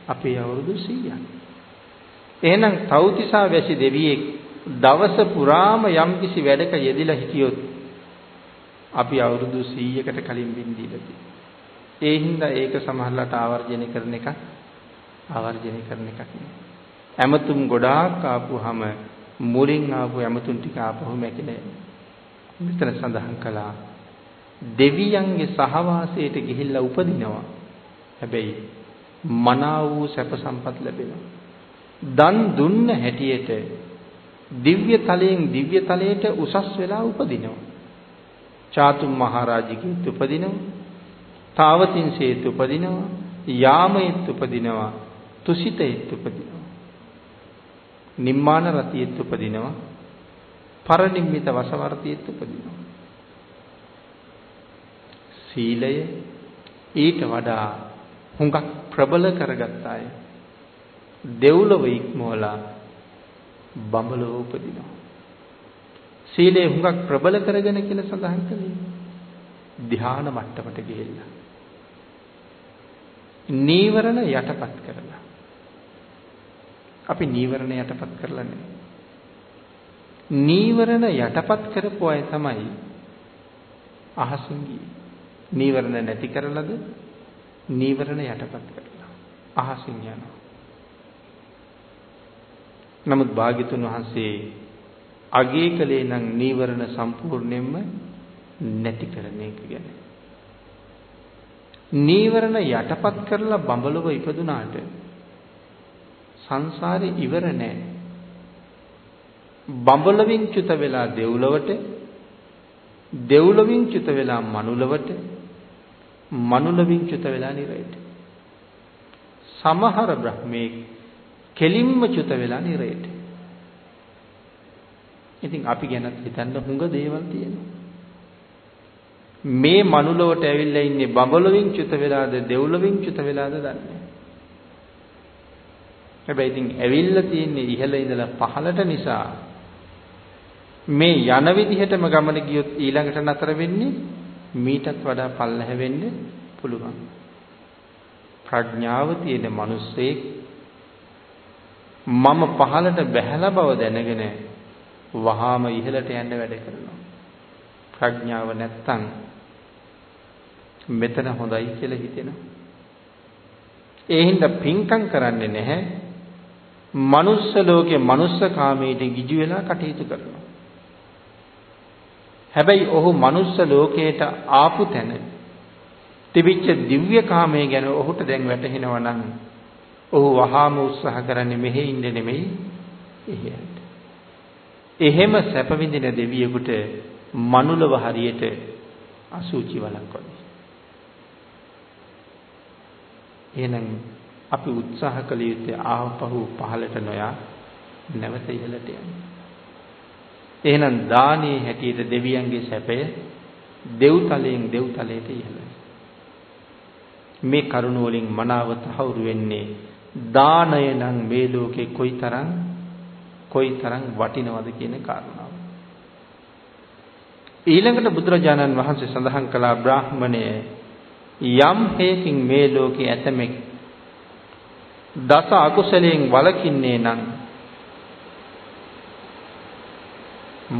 අපේ අවුරුදු 100ක්. එහෙනම් තවුතිසා වැසි දෙවියෙක් දවස පුරාම යම්කිසි වැඩක යෙදিলা හිටියොත් අපි අවුරුදු 100කට කලින් බින් දීලා තියෙනවා. ඒ හින්දා ඒක සමහරලාට ආවර්ජනය කරන එකක් නෙවෙයි. ඇමතුම් ගොඩාක් ආපුවාම මුලින් ආපු ඇමතුම් ටික ආපහු මැකිලා යනවා. මෙතන සඳහන් කළා දෙවියන්ගේ සහවාසයට ගිහිල්ලා උපදිනවා. හැබැයි මනාව වූ සැප සම්පත් ලැබෙනවා. දන් දුන්න හැටියට දිව්‍ය තලයෙන් දිව්‍ය තලයට උසස් වෙලා උපදිනවා. චාතුම් මහරජිකෙත් උපදිනවා. තාවතින්සේත් උපදිනවා. යාමයේත් උපදිනවා. තුසිතයේත් උපදිනවා. නිම්මාන රතියෙත් උපදිනවා. පරිනිම්මිත වසවර්තියෙත් උපදිනවා. සීලය ඊට වඩා හුඟක් ප්‍රබල කරගත් අය දෙව්ලොව ඉක්මවලා බඹලොව උපදිනවා. සීලය හුඟක් ප්‍රබල කරගෙන කියලා සඳහන් කළේ ධ්‍යාන මට්ටමට ගිහිල්ලා නීවරණ යටපත් කරලා. අපි නීවරණ යටපත් කරලා නෙමෙයි. නීවරණ යටපත් කරපු අය තමයි අහසින් ගියේ. නීවරණ නැති කරලාද නීවරණ යටපත් කරලා අහසින් යනවා. නමුත් භාග්‍යතුන් වහන්සේ අගය කළේ නම් නීවරණ සම්පූර්ණයෙන්ම නැති කරන එක ගැන. නීවරණ යටපත් කරලා බඹලොව ඉපදුනාට සංසාරේ ඉවර නැහැ. බඹලොවින් චුත වෙලා දෙව්ලොවට, දෙව්ලොවින් චුත වෙලා මනුලොවට, මනුලොවින් චුත වෙලා නිරයට. සමහර බ්‍රහ්මේ කෙලින්ම චුත වෙලා නිරයට. ඉතින් අපි ගැනත් හිතන්න හුඟ දේවල් තියෙනවා. මේ මනුලොවට ඇවිල්ලා ඉන්නේ බඹලොවින් චුත වෙලාද දෙව්ලොවින් චුත වෙලාද දන්නේ. හැබැයි ඉතින් ඇවිල්ලා තියෙන්නේ ඉහළ ඉඳලා පහළට නිසා මේ යන විදිහටම ගමන ගියොත් ඊළඟට නතර වෙන්නේ මීටත් වඩා පල්ලෙහ වෙන්න පුළුවන්. ප්‍රඥාව තියෙන මිනිස්සෙක් මම පහළට බැහැලා බව දැනගෙන වහාම ඉහළට යන්න වැඩ කරනවා. ප්‍රඥාව නැත්තම් මෙතන හොඳයි කියලා හිතෙනවා. ඒ හින්දා පින්කම් කරන්නේ නැහැ. මනුස්ස ලෝකේ මනුස්ස කාමයට ගිජු වෙලා කටයුතු කරනවා. හැබැයි ඔහු මනුස්ස ලෝකයට ආපු තැන තිබිච්ච දිව්‍ය කාමයේ ගැන ඔහුට දැන් වැටහෙනවා නම් ඔහු වහාම උත්සාහ කරන්නේ මෙහෙ ඉන්න නෙමෙයි එහෙට. එහෙම සැප විඳින දෙවියෙකුට මනුලව හරියට අසුචි වලක් වගේ. එහෙනම් අපි උත්සාහ කළ යුත්තේ ආපහු පහළට නොයා නැවත ඉහළට යන්න. එහෙනම් දානයේ හැටියට දෙවියන්ගේ සැපය දෙව්තලයෙන් දෙව්තලයට ඉහළයි. මේ කරුණ වලින් මනාව තහවුරු වෙන්නේ දානය නම් මේ ලෝකේ කොයිතරම් වටිනවද කියන කාරණාව. ඊළඟට බුදුරජාණන් වහන්සේ සඳහන් කළා බ්‍රාහ්මණය යම් හේකින් මේ ලෝකේ ඇතමෙක් දස අකුසලයෙන් වළකින්නේ නම්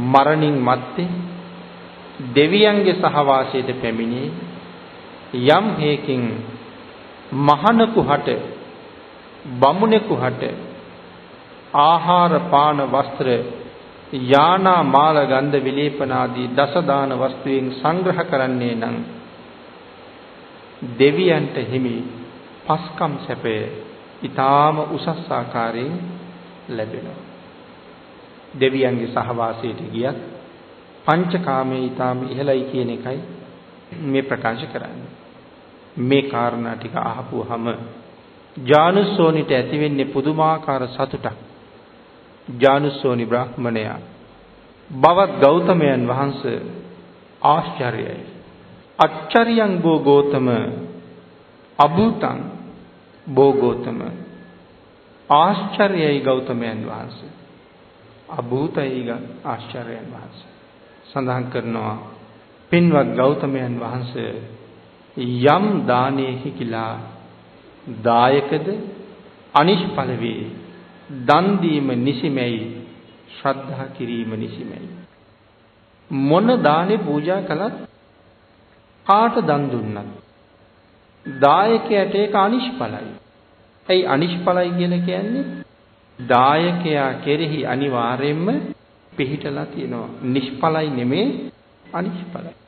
මරණින් මත්තේ දෙවියන්ගේ සහවාසයට පැමිණි යම් හේකින් මහණකු හට බමුණෙකු හට ආහාර පාන වස්ත්‍ර යානා මාල ගන්ධ විලේපන ආදී දස දාන වස්තුයෙන් සංග්‍රහ කරන්නේ නම් දෙවියන්ට හිමි පස්කම් සැපය ඊටාම උසස් ආකාරයෙන් ලැබෙනවා. දෙවියන්ගේ සහවාසයට ගියත් පංචකාමයේ ඊටාම ඉහළයි කියන එකයි මේ ප්‍රකාශ කරන්නේ. මේ කාරණා ටික අහපුවාම ජානුස්සෝනිට ඇති වෙන්නේ පුදුමාකාර සතුටක්. ජානුස්සෝනි බ්‍රාහ්මණයා බවත් ගෞතමයන් වහන්සේ ආශ්චර්යයි. අච්චරියං බෝ ගෝතම අභූතං බෝ ගෝතම ආශ්චර්යයි ගෞතමයන් වහන්සේ. අභූතයි ආශ්චර්යයන් වහන්සේ. සඳහන් කරනවා පින්වත් ගෞතමයන් වහන්සේ යම් දානයේ කිලා දායකද අනිෂ්ඵල වේ. දන් දීම නිසිමැයි ශ්‍රද්ධා කිරීම නිසිමැයි. මොන දානේ පූජා කළත් කාට දන් දුන්නත් දායකයාට ඒක අනිෂ්ඵලයි. ඒ අනිෂ්ඵලයි කියලා කියන්නේ දායකයා කෙරෙහි අනිවාර්යයෙන්ම පිහිටලා තියෙනවා. නිෂ්ඵලයි නෙමේ අනිෂ්ඵලයි.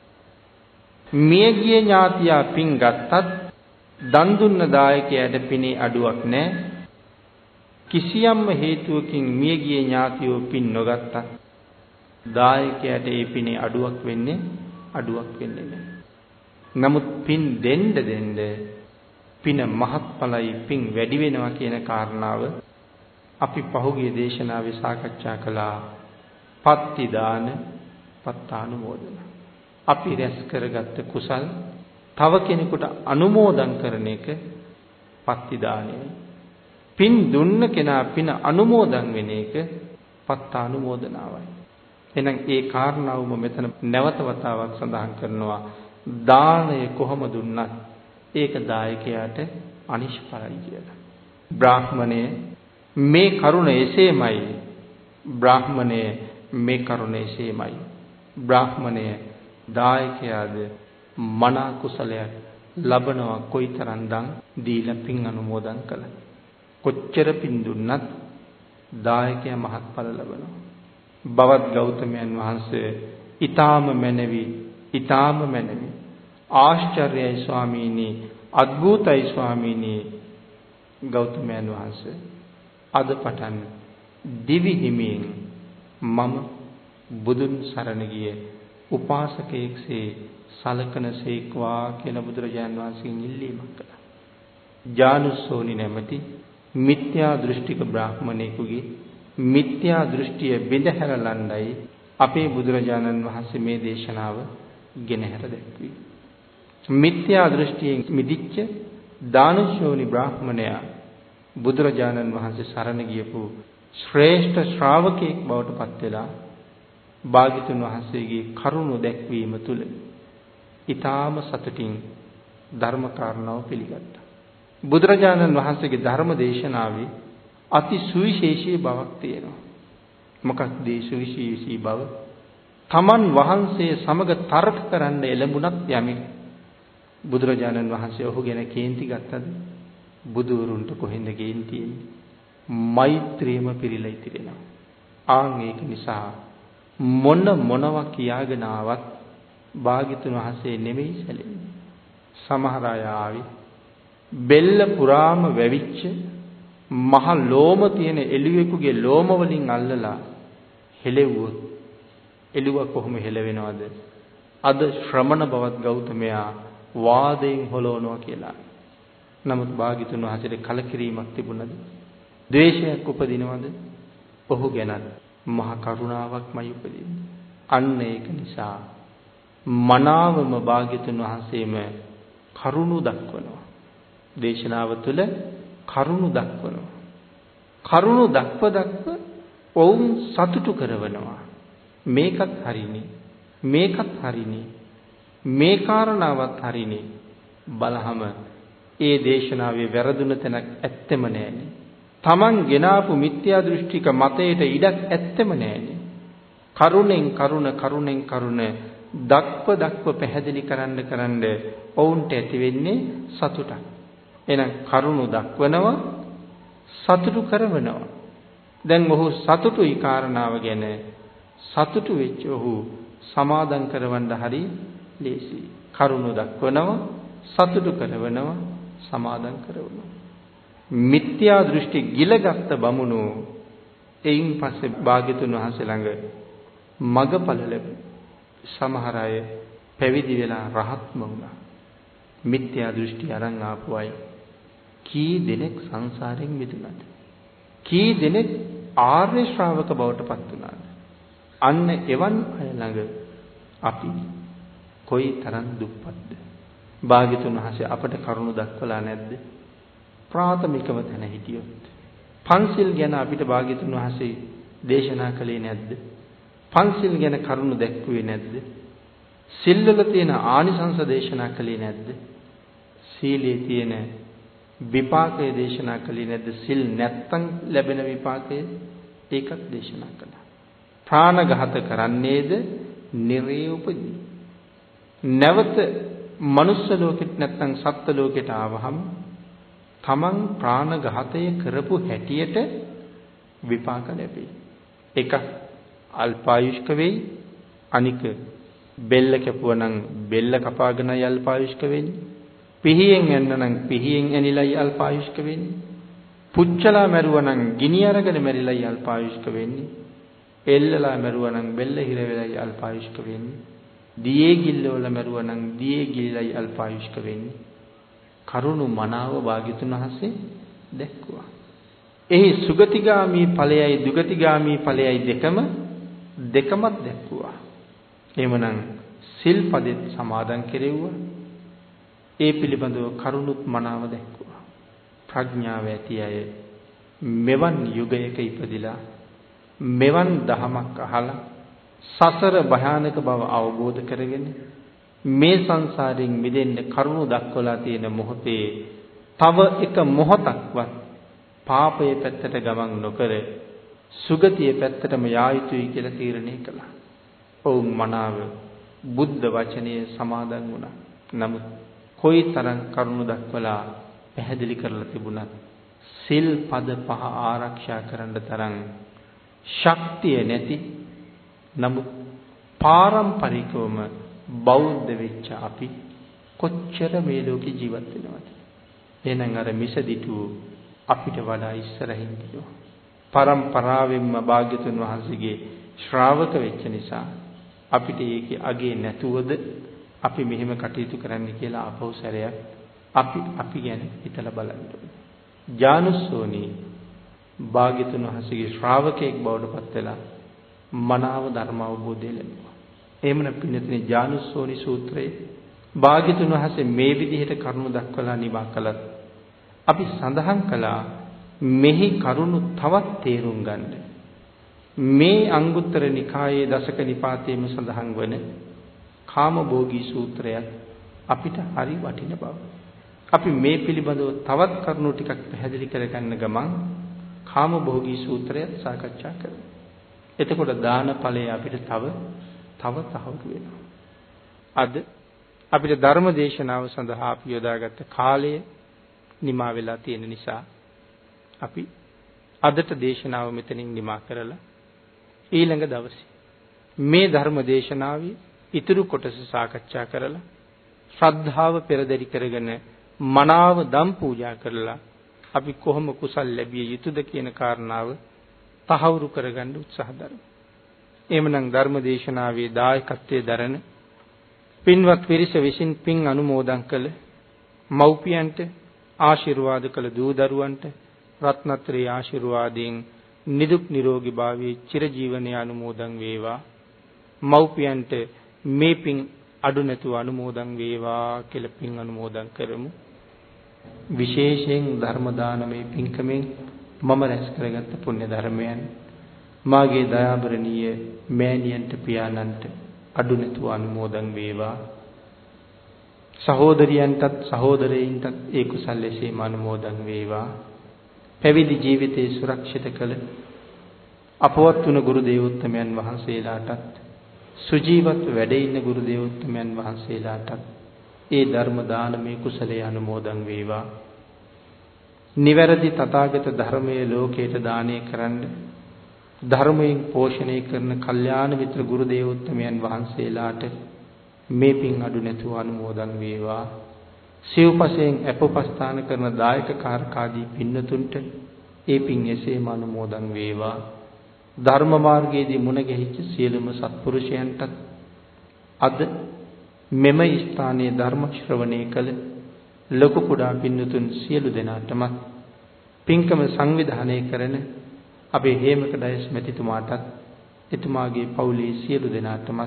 මියගිය ඥාතියා පින් ගත්තත් දන් දුන්න දායකයාට පිනේ අඩුවක් නැහැ. කිසියම් හේතුවකින් මියගිය ඥාතියෝ පින් නොගත්තත් දායකයාට ඒ පිනේ අඩුවක් වෙන්නේ නැහැ. නමුත් පින් දෙන්න පින මහත්ඵලයි පින් වැඩි වෙනවා කියන කාරණාව අපි පහුගිය දේශනාවේ සාකච්ඡා කළා. පත්ති දාන පත්තානුමෝදන. අපි රැස් කරගත්ත කුසල් තව කෙනෙකුට අනුමෝදන් කරන එක පත්ති දානයයි. පින් දුන්න කෙනා පින අනුමෝදන් වෙන එක පත්තානුමෝදනාවයි. එහෙනම් ඒ කාරණාවම මෙතන නැවත වතාවක් සඳහන් කරනවා. දානය කොහොම දුන්නත් ඒක දායකයාට අනිෂ්ඵලයි කියලා. බ්‍රාහ්මණය මේ කරුණ එසේමයි. බ්‍රාහ්මණය දායකයාද මනා කුසලයක් ලබනවා කොයිතරම් දන් දීලා පින් අනුමෝදන් කළා. කොච්චර පින් දුන්නත් දායකයා මහත්ඵල ලබනවා. බවත් ගෞතමයන් වහන්සේ ඊ타ම මැනවි ආශ්චර්යයි ස්වාමීනි අද්භූතයි ස්වාමීනි. ගෞතමයන් වහන්සේ අද පටන් දිවි හිමියෙන් මම බුදුන් සරණ ගිය උපාසකයෙක්සේ සලකන සේක්වා කියලා බුදුරජාණන් වහන්සේගෙන් ඉල්ලීමක් කළා. ජානුස්සෝනි නැමැති මිත්‍යා දෘෂ්ටික බ්‍රාහ්මණයෙකුගේ මිත්‍යා දෘෂ්ටිය බිඳහැරලන්නයි අපේ බුදුරජාණන් වහන්සේ මේ දේශනාව ගෙනහැර දැක්වී. මිත්‍යා දෘෂ්ටියෙන් මිදිච්ච දානුස්සෝනි බ්‍රාහ්මණයා බුදුරජාණන් වහන්සේ සරණ ගියපු ශ්‍රේෂ්ඨ ශ්‍රාවකෙක් බවට පත් වෙලා භාග්‍යතුන් වහන්සේගේ කරුණ දැක්වීම තුළ ඊටාම සතුටින් ධර්ම කාරණාව පිළිගත්තා. බුදුරජාණන් වහන්සේගේ ධර්ම දේශනාවේ අති සුවිශේෂී බවක් තියෙනවා. මොකක්ද ඒ සුවිශේෂී බව? තමන් වහන්සේ සමග තර්ක කරන්න එළඹුණත් යමෙක් බුදුරජාණන් වහන්සේ ඔහු ගැන කේන්ති ගත්තද? බුදුවරුන්ට කොහෙන්ද කේන්ති එන්නේ? මෛත්‍රියම පිරීලා ඉතිරෙනවා. ඒක නිසා මොනවා කියාගෙන ආවත් භාග්‍යතුන් වහන්සේ නෙමෙයි සැලෙන්නේ. සමහර අය ආවේ බෙල්ල පුරාම වැවිච්ච මහ ලෝම තියෙන එළුවෙකුගේ ලෝම වලින් අල්ලලා හෙලෙව්වොත් එළුව කොහොම හෙලවෙනවද? අද ශ්‍රමණ බවත් ගෞතමයා වාදයෙන් හොලවනවා කියලා. නමුත් භාග්‍යතුන් වහන්සේට කලකිරීමක් තිබුණද? ද්වේෂයක් උපදිනවද? ඔහු ගැන මහ කරුණාවක්මයි උපදින්නේ. අන්න ඒක නිසා මනාවම භාග්‍යතුන් වහන්සේම කරුණු දක්වනවා. දේශනාව තුළ කරුණු දක්වනවා. කරුණු දක්ව ඔවුන් සතුටු කරවනවා. මේකත් හරිනේ. මේකත් හරිනේ. මේ කාරණාවත් හරිනේ. බලහම ඒ දේශනාවේ වැරදුන තැනක් ඇත්තෙම නෑනේ. Taman ගෙනාපු මිත්‍යා දෘෂ්ටික මතයට ඉඩක් ඇත්තෙම නෑනේ. කරුණෙන් කරුණ දක්ව පැහැදිලි කරන්න ඔවුන්ට ඇති වෙන්නේ සතුටක්. එහෙනම් කරුණු දක්වනවා, සතුටු කරවනවා. දැන් ඔහු සතුටුයි කාරණාව ගැන සතුටු වෙච්ච ඔහු සමාදම් කරවන්න හරි ලේසි. කරුණු දක්වනවා, සතුටු කරවනවා, සමාදම් කරවනවා. මිත්‍යා දෘෂ්ටි ගිලගත්ත බමුණු එයින් පස්සේ භාග්‍යතුන් වහන්සේ ළඟ මගපල ලැබුණා. සමහර අය පැවිදි වෙලා රහත්ම වුණා. මිත්‍යා දෘෂ්ටි අරන් ආපු අය කී දෙනෙක් සංසාරයෙන් මිදුණාද? කී දෙනෙක් ආර්ය ශ්‍රාවක බවට පත් වුණාද? අන්න එවන් අය ළඟ අපි කොයි තරම් දුප්පත්ද? භාග්‍යතුන් වහන්සේ අපට කරුණ දක්වලා නැද්ද? ප්‍රාථමිකව තැන හිටියොත් පන්සිල් ගැන අපිට භාග්‍යතුන් වහන්සේ දේශනා කළේ නැද්ද? පන්සිල් ගැන කරුණු දැක්ුවේ නැද්ද? සිල්වල තියෙන ආනිසංස දේශනා කළේ නැද්ද? සීලයේ තියෙන විපාකය දේශනා කළේ නැද්ද? සිල් නැත්තම් ලැබෙන විපාකය ඒකත් දේශනා කළා. ප්‍රාණඝාත කරන්නේද නිරේ උපදී. නැවත මනුස්ස ලෝකෙට නැත්තම් සත්ත්ව ලෝකෙට ආවහම තමන් ප්‍රාණඝාතය කරපු හැටියට විපාක ලැබේ. එක අල්පායුෂ්ක වෙයි, අනික බෙල්ල කැපුවනම් බෙල්ල කපාගෙනයි අල්පායුෂ්ක වෙන්නේ. පිහියෙන් එන්නනම් පිහියෙන් ඇනිලයි අල්පායුෂ්ක වෙන්නේ. පුච්චලා මැරුවනම් ගිනි අරගෙන මැරිලයි අල්පායුෂ්ක වෙන්නේ. එල්ලලා මැරුවනම් බෙල්ල හිර වෙලයි අල්පායුෂ්ක වෙන්නේ. දියේ ගිල්ලවල මැරුවනම් දියේ ගිල්ලයි අල්පායුෂ්ක වෙන්නේ. කරුණු මනාව භාග්‍යතුන් වහන්සේ දැක්කුවා. එහි සුගතිගාමී ඵලයයි දුගතිගාමී ඵලයයි දෙකමත් දැක්කුවා. එhmenan සිල්පදෙත් සමාදන් කෙරෙව්වා. ඒ පිළිබඳව කරුණුත් මනාව දැක්කුවා. ප්‍රඥාව ඇති අය මෙවන් යුගයක ඉපදිලා මෙවන් දහමක් අහලා සසර භයානක බව අවබෝධ කරගෙන මේ සංසාරයෙන් මිදෙන්න කරුණු දක්වලා තියෙන මොහොතේ තව එක මොහොතක්වත් පාපයේ පැත්තට ගමන් නොකර සුගතියේ පැත්තටම යා යුතුයි කියලා තීරණය කළා. ඔවුන් මනාව බුද්ධ වචනයේ සමාදන් වුණා. නමුත් කොයිතරම් කරුණු දක්වලා පැහැදිලි කරලා තිබුණත් සිල් පද පහ ආරක්ෂා කරන්න තරම් ශක්තිය නැති, නමුත් පාරම්පරිකවම බෞද්ධ වෙච්ච අපි කොච්චර මේ ලෝකේ ජීවත් වෙනවද? එහෙනම් අර මිසදිටු අපිට වඩා ඉස්සරහින් ගියෝ. පරම්පරාවෙන්ම භාග්‍යතුන් වහන්සේගේ ශ්‍රාවක වෙච්ච නිසා අපිට ඒකේ අගේ නැතුවද අපි මෙහෙම කටයුතු කරන්න කියලා ආපහු සැරයක් අපි ගැන හිතලා බලන්න ඕනේ. ජානුස්සෝනි භාග්‍යතුන් වහන්සේගේ ශ්‍රාවකයෙක් බවට පත් වෙලා මනාව ධර්ම අවබෝධය ලැබුවා. එහෙමනම් පින්නතේ ජානුස්සෝනි සූත්‍රයේ භාග්‍යතුන් වහන්සේ මේ විදිහට කරුණු දක්වලා නිමා කළත් අපි සඳහන් කළා මෙහි කරුණු තවත් තේරුම් ගන්න. මේ අංගුත්තර නිකායේ දසක නිපාතයේම සඳහන් වන කාමභෝගී සූත්‍රයත් අපිට හරි වටින බව. අපි මේ පිළිබඳව තවත් කරුණු ටිකක් පැහැදිලි කරගන්න ගමන් කාමභෝගී සූත්‍රයත් සාකච්ඡා කරමු. එතකොට දාන ඵලය අපිට තව තහවුරු වෙනවා. අද අපිට ධර්ම දේශනාව සඳහා අපි යොදාගත්ත කාලය නිමා වෙලා තියෙන නිසා අපි අදට දේශනාව මෙතනින් නිමා කරලා ඊළඟ දවසේ මේ ධර්ම දේශනාවේ ඉතුරු කොටස සාකච්ඡා කරලා ශ්‍රද්ධාව පෙරදරි කරගෙන මනාව දම් පූජා කරලා අපි කොහොම කුසල් ලැබිය යුතුද කියන කාරණාව තහවුරු කරගන්න උත්සාහ දරමු. එhmenan ධර්ම දේශනාවේ දායකත්වයේ දරන පින්වත් පිරිස විසින් පින් අනුමෝදන් කළ මව්පියන්ට ආශිර්වාද කළ දූ දරුවන්ට රත්නත්‍රේ ආශිර්වාදයෙන් නිදුක් නිරෝගී භාවයේ චිරජීවනයේ අනුමෝදන් වේවා. මව්පියන්ට මේ පින් අඩු නැතුව අනුමෝදන් වේවා කියලා පින් අනුමෝදන් කරමු. විශේෂයෙන් ධර්ම දානමය පින්කමෙන් මම රැස් කරගත්ත පුණ්‍ය ධර්මයන් මාගේ දයාබරණීය මෑණියන්ට පියාණන්ට අඩු නැතුව අනුමෝදන් වේවා. සහෝදරියන්ටත් සහෝදරයින්ටත් ඒ කුසල් එසේම අනුමෝදන් වේවා. පැවිදි ජීවිතේ සුරක්ෂිත කළ අපවත් වුණ ගුරු දේවෝත්තමයන් වහන්සේලාටත් සුජීවත්ව වැඩ ඉන්න ගුරු දේවෝත්තමයන් වහන්සේලාටත් ඒ ධර්ම දානමය කුසලයේ අනුමෝදන් වේවා. නිවැරදි තථාගත ධර්මයේ ලෝකයට දානය කරන්න ධර්මයෙන් පෝෂණය කරන කල්යාණ මිත්‍ර ගුරු දේවෝත්තමයන් වහන්සේලාට මේ පින් අඩු නැතුව අනුමෝදන් වේවා. සිව්පසයෙන් අපෝපස්ථාන කරන දායක කාර්කාදී පින්නතුන්ට ඒ පින් එසේම අනුමෝදන් වේවා. ධර්ම මාර්ගයේදී මුණ ගැහිච්ච සියලුම සත්පුරුෂයන්ටත් අද මෙම ස්ථානයේ ධර්ම ශ්‍රවණය කළ ලොකු කුඩා පින්නතුන් සියලු දෙනාටම පින්කම සංවිධානය කරන අපේ හේමක ඩයස් මැතිතුමාටත් එතුමාගේ පවුලේ සියලු දෙනාටම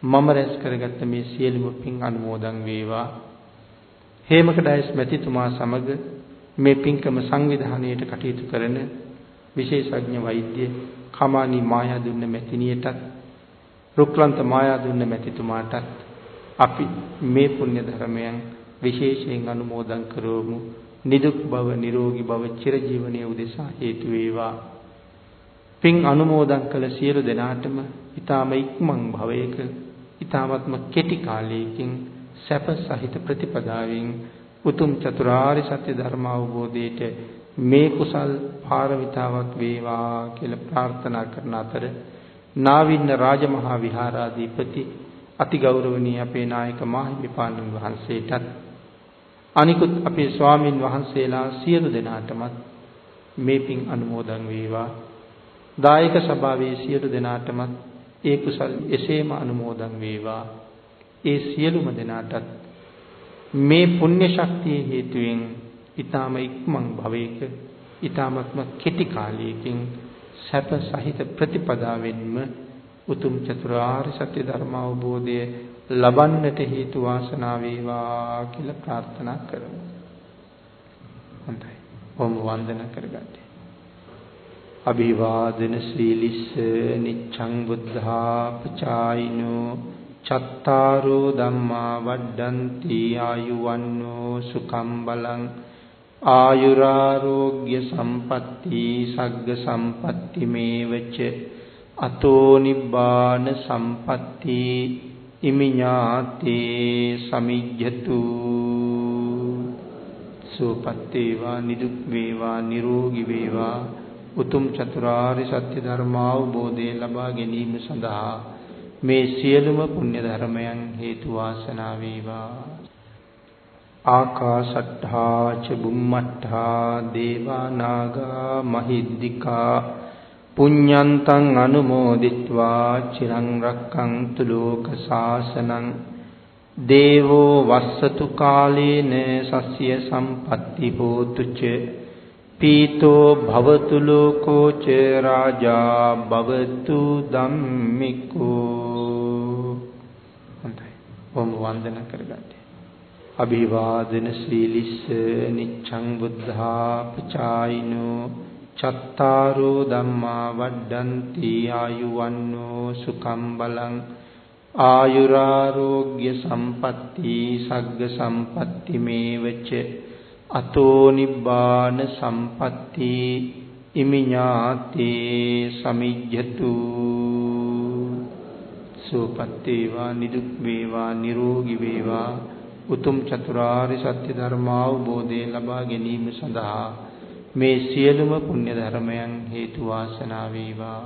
මම රැස් කරගත්ත මේ සියලුම පින් අනුමෝදන් වේවා. හේමක ඩයස් මැතිතුමා සමග මේ පින්කම සංවිධානයට කටයුතු කරන විශේෂඥ වෛද්‍ය කමානි මායාදුන්න මැතිණියටත් රුක්ලන්ත මායාදුන්න මැතිතුමාටත් අපි මේ පුණ්‍ය ධර්මයන් විශේෂයෙන් අනුමෝදන් කරවමු. නිදුක් බව නිරෝගී බව චිරජීවනයේ උදෙසා හේතු වේවා. පින් අනුමෝදන් කළ සියලු දෙනාටම ඊ타ම ඉක්මන් භවයක ඊ타මත්ම කෙටි කාලයකින් සැප සහිත ප්‍රතිපදාවෙන් උතුම් චතුරාර්ය සත්‍ය ධර්ම අවබෝධයට මේ කුසල් පාරමිතාවක් වේවා කියලා ප්‍රාර්ථනා කරන අතර නාවින්න රාජමහා විහාරාධිපති අතිගෞරවනීය අපේ නායක මාහිමිපාණන් වහන්සේටත් අනිකුත් අපේ ස්වාමින් වහන්සේලා සියලු දෙනාටමත් මේ පින් අනුමෝදන් වේවා. දායක සභාවේ සියලු දෙනාටමත් ඒ කුසල් එසේම අනුමෝදන් වේවා. ඒ සියලුම දෙනාටත් මේ පුණ්‍ය ශක්තිය හේතුවෙන් ඊ타ම ඉක්මන් භවයක ඊ타මත්ම කෙටි කාලයකින් සැප සහිත ප්‍රතිපදාවෙන්ම උතුම් චතුරාර්ය සත්‍ය ධර්ම අවබෝධය ලබන්නට හේතු වාසනා වේවා කියලා ප්‍රාර්ථනා කරමු. හොඳයි. ඔබ වන්දනා කරගන්න. අභිවාදන සීලිස්ස නිච්ඡං බුද්ධා පචායිනෝ චත්තාරෝ ධම්මා වඩ්ඩಂತಿ ආයුවන්නෝ සුඛං බලං ආයුරාෝග්‍ය සම්පatti සග්ග සම්පatti මේවච අතෝ නිබ්බාන සම්පatti ඉමිඤාතේ සමිජ්ජතු සුවපත් වේවා නිදුක් වේවා නිරෝගී වේවා උතුම් චතුරාර්ය සත්‍ය ධර්ම අවබෝධය ලබා ගැනීම සඳහා මේ සියලුම පුණ්‍ය ධර්මයන් හේතු වාසනා වේවා. ආකාශට්ඨා ච බුම්මට්ඨා දේවා නාග මහිද්దికා පුඤ්ඤන්තං අනුමෝදිත්වා චිරං රක්ඛන්තු ලෝක සාසනං දේවෝ වස්සතු කාලේන සස්ය සම්පatti හෝතු ච පීතෝ භවතු ලෝකෝ ච රාජා භවතු ධම්මිකෝ. හොඳයි. ඔබ වන්දනා කරගන්න. අභිවාදන සීලිස්ස නිච්ඡං බුද්ධා පචායිනෝ චත්තාරෝ ධම්මා වඩ්ඩಂತಿ ආයුවන්නෝ සුඛං බලං ආයුරාරෝග්‍ය සම්පatti සග්ග සම්පatti මේවච අතෝ නිබ්බාන සම්පatti ඉමිඤාතේ සමිජ්ජතු සුවපත් වේවා නිදුක් වේවා නිරෝගී වේවා උතුම් චතුරාර්ය සත්‍ය ධර්මාවබෝධය ලබා ගැනීම සඳහා මේ සියලුම පුණ්‍ය ධර්මයන් හේතු වාසනා වේවා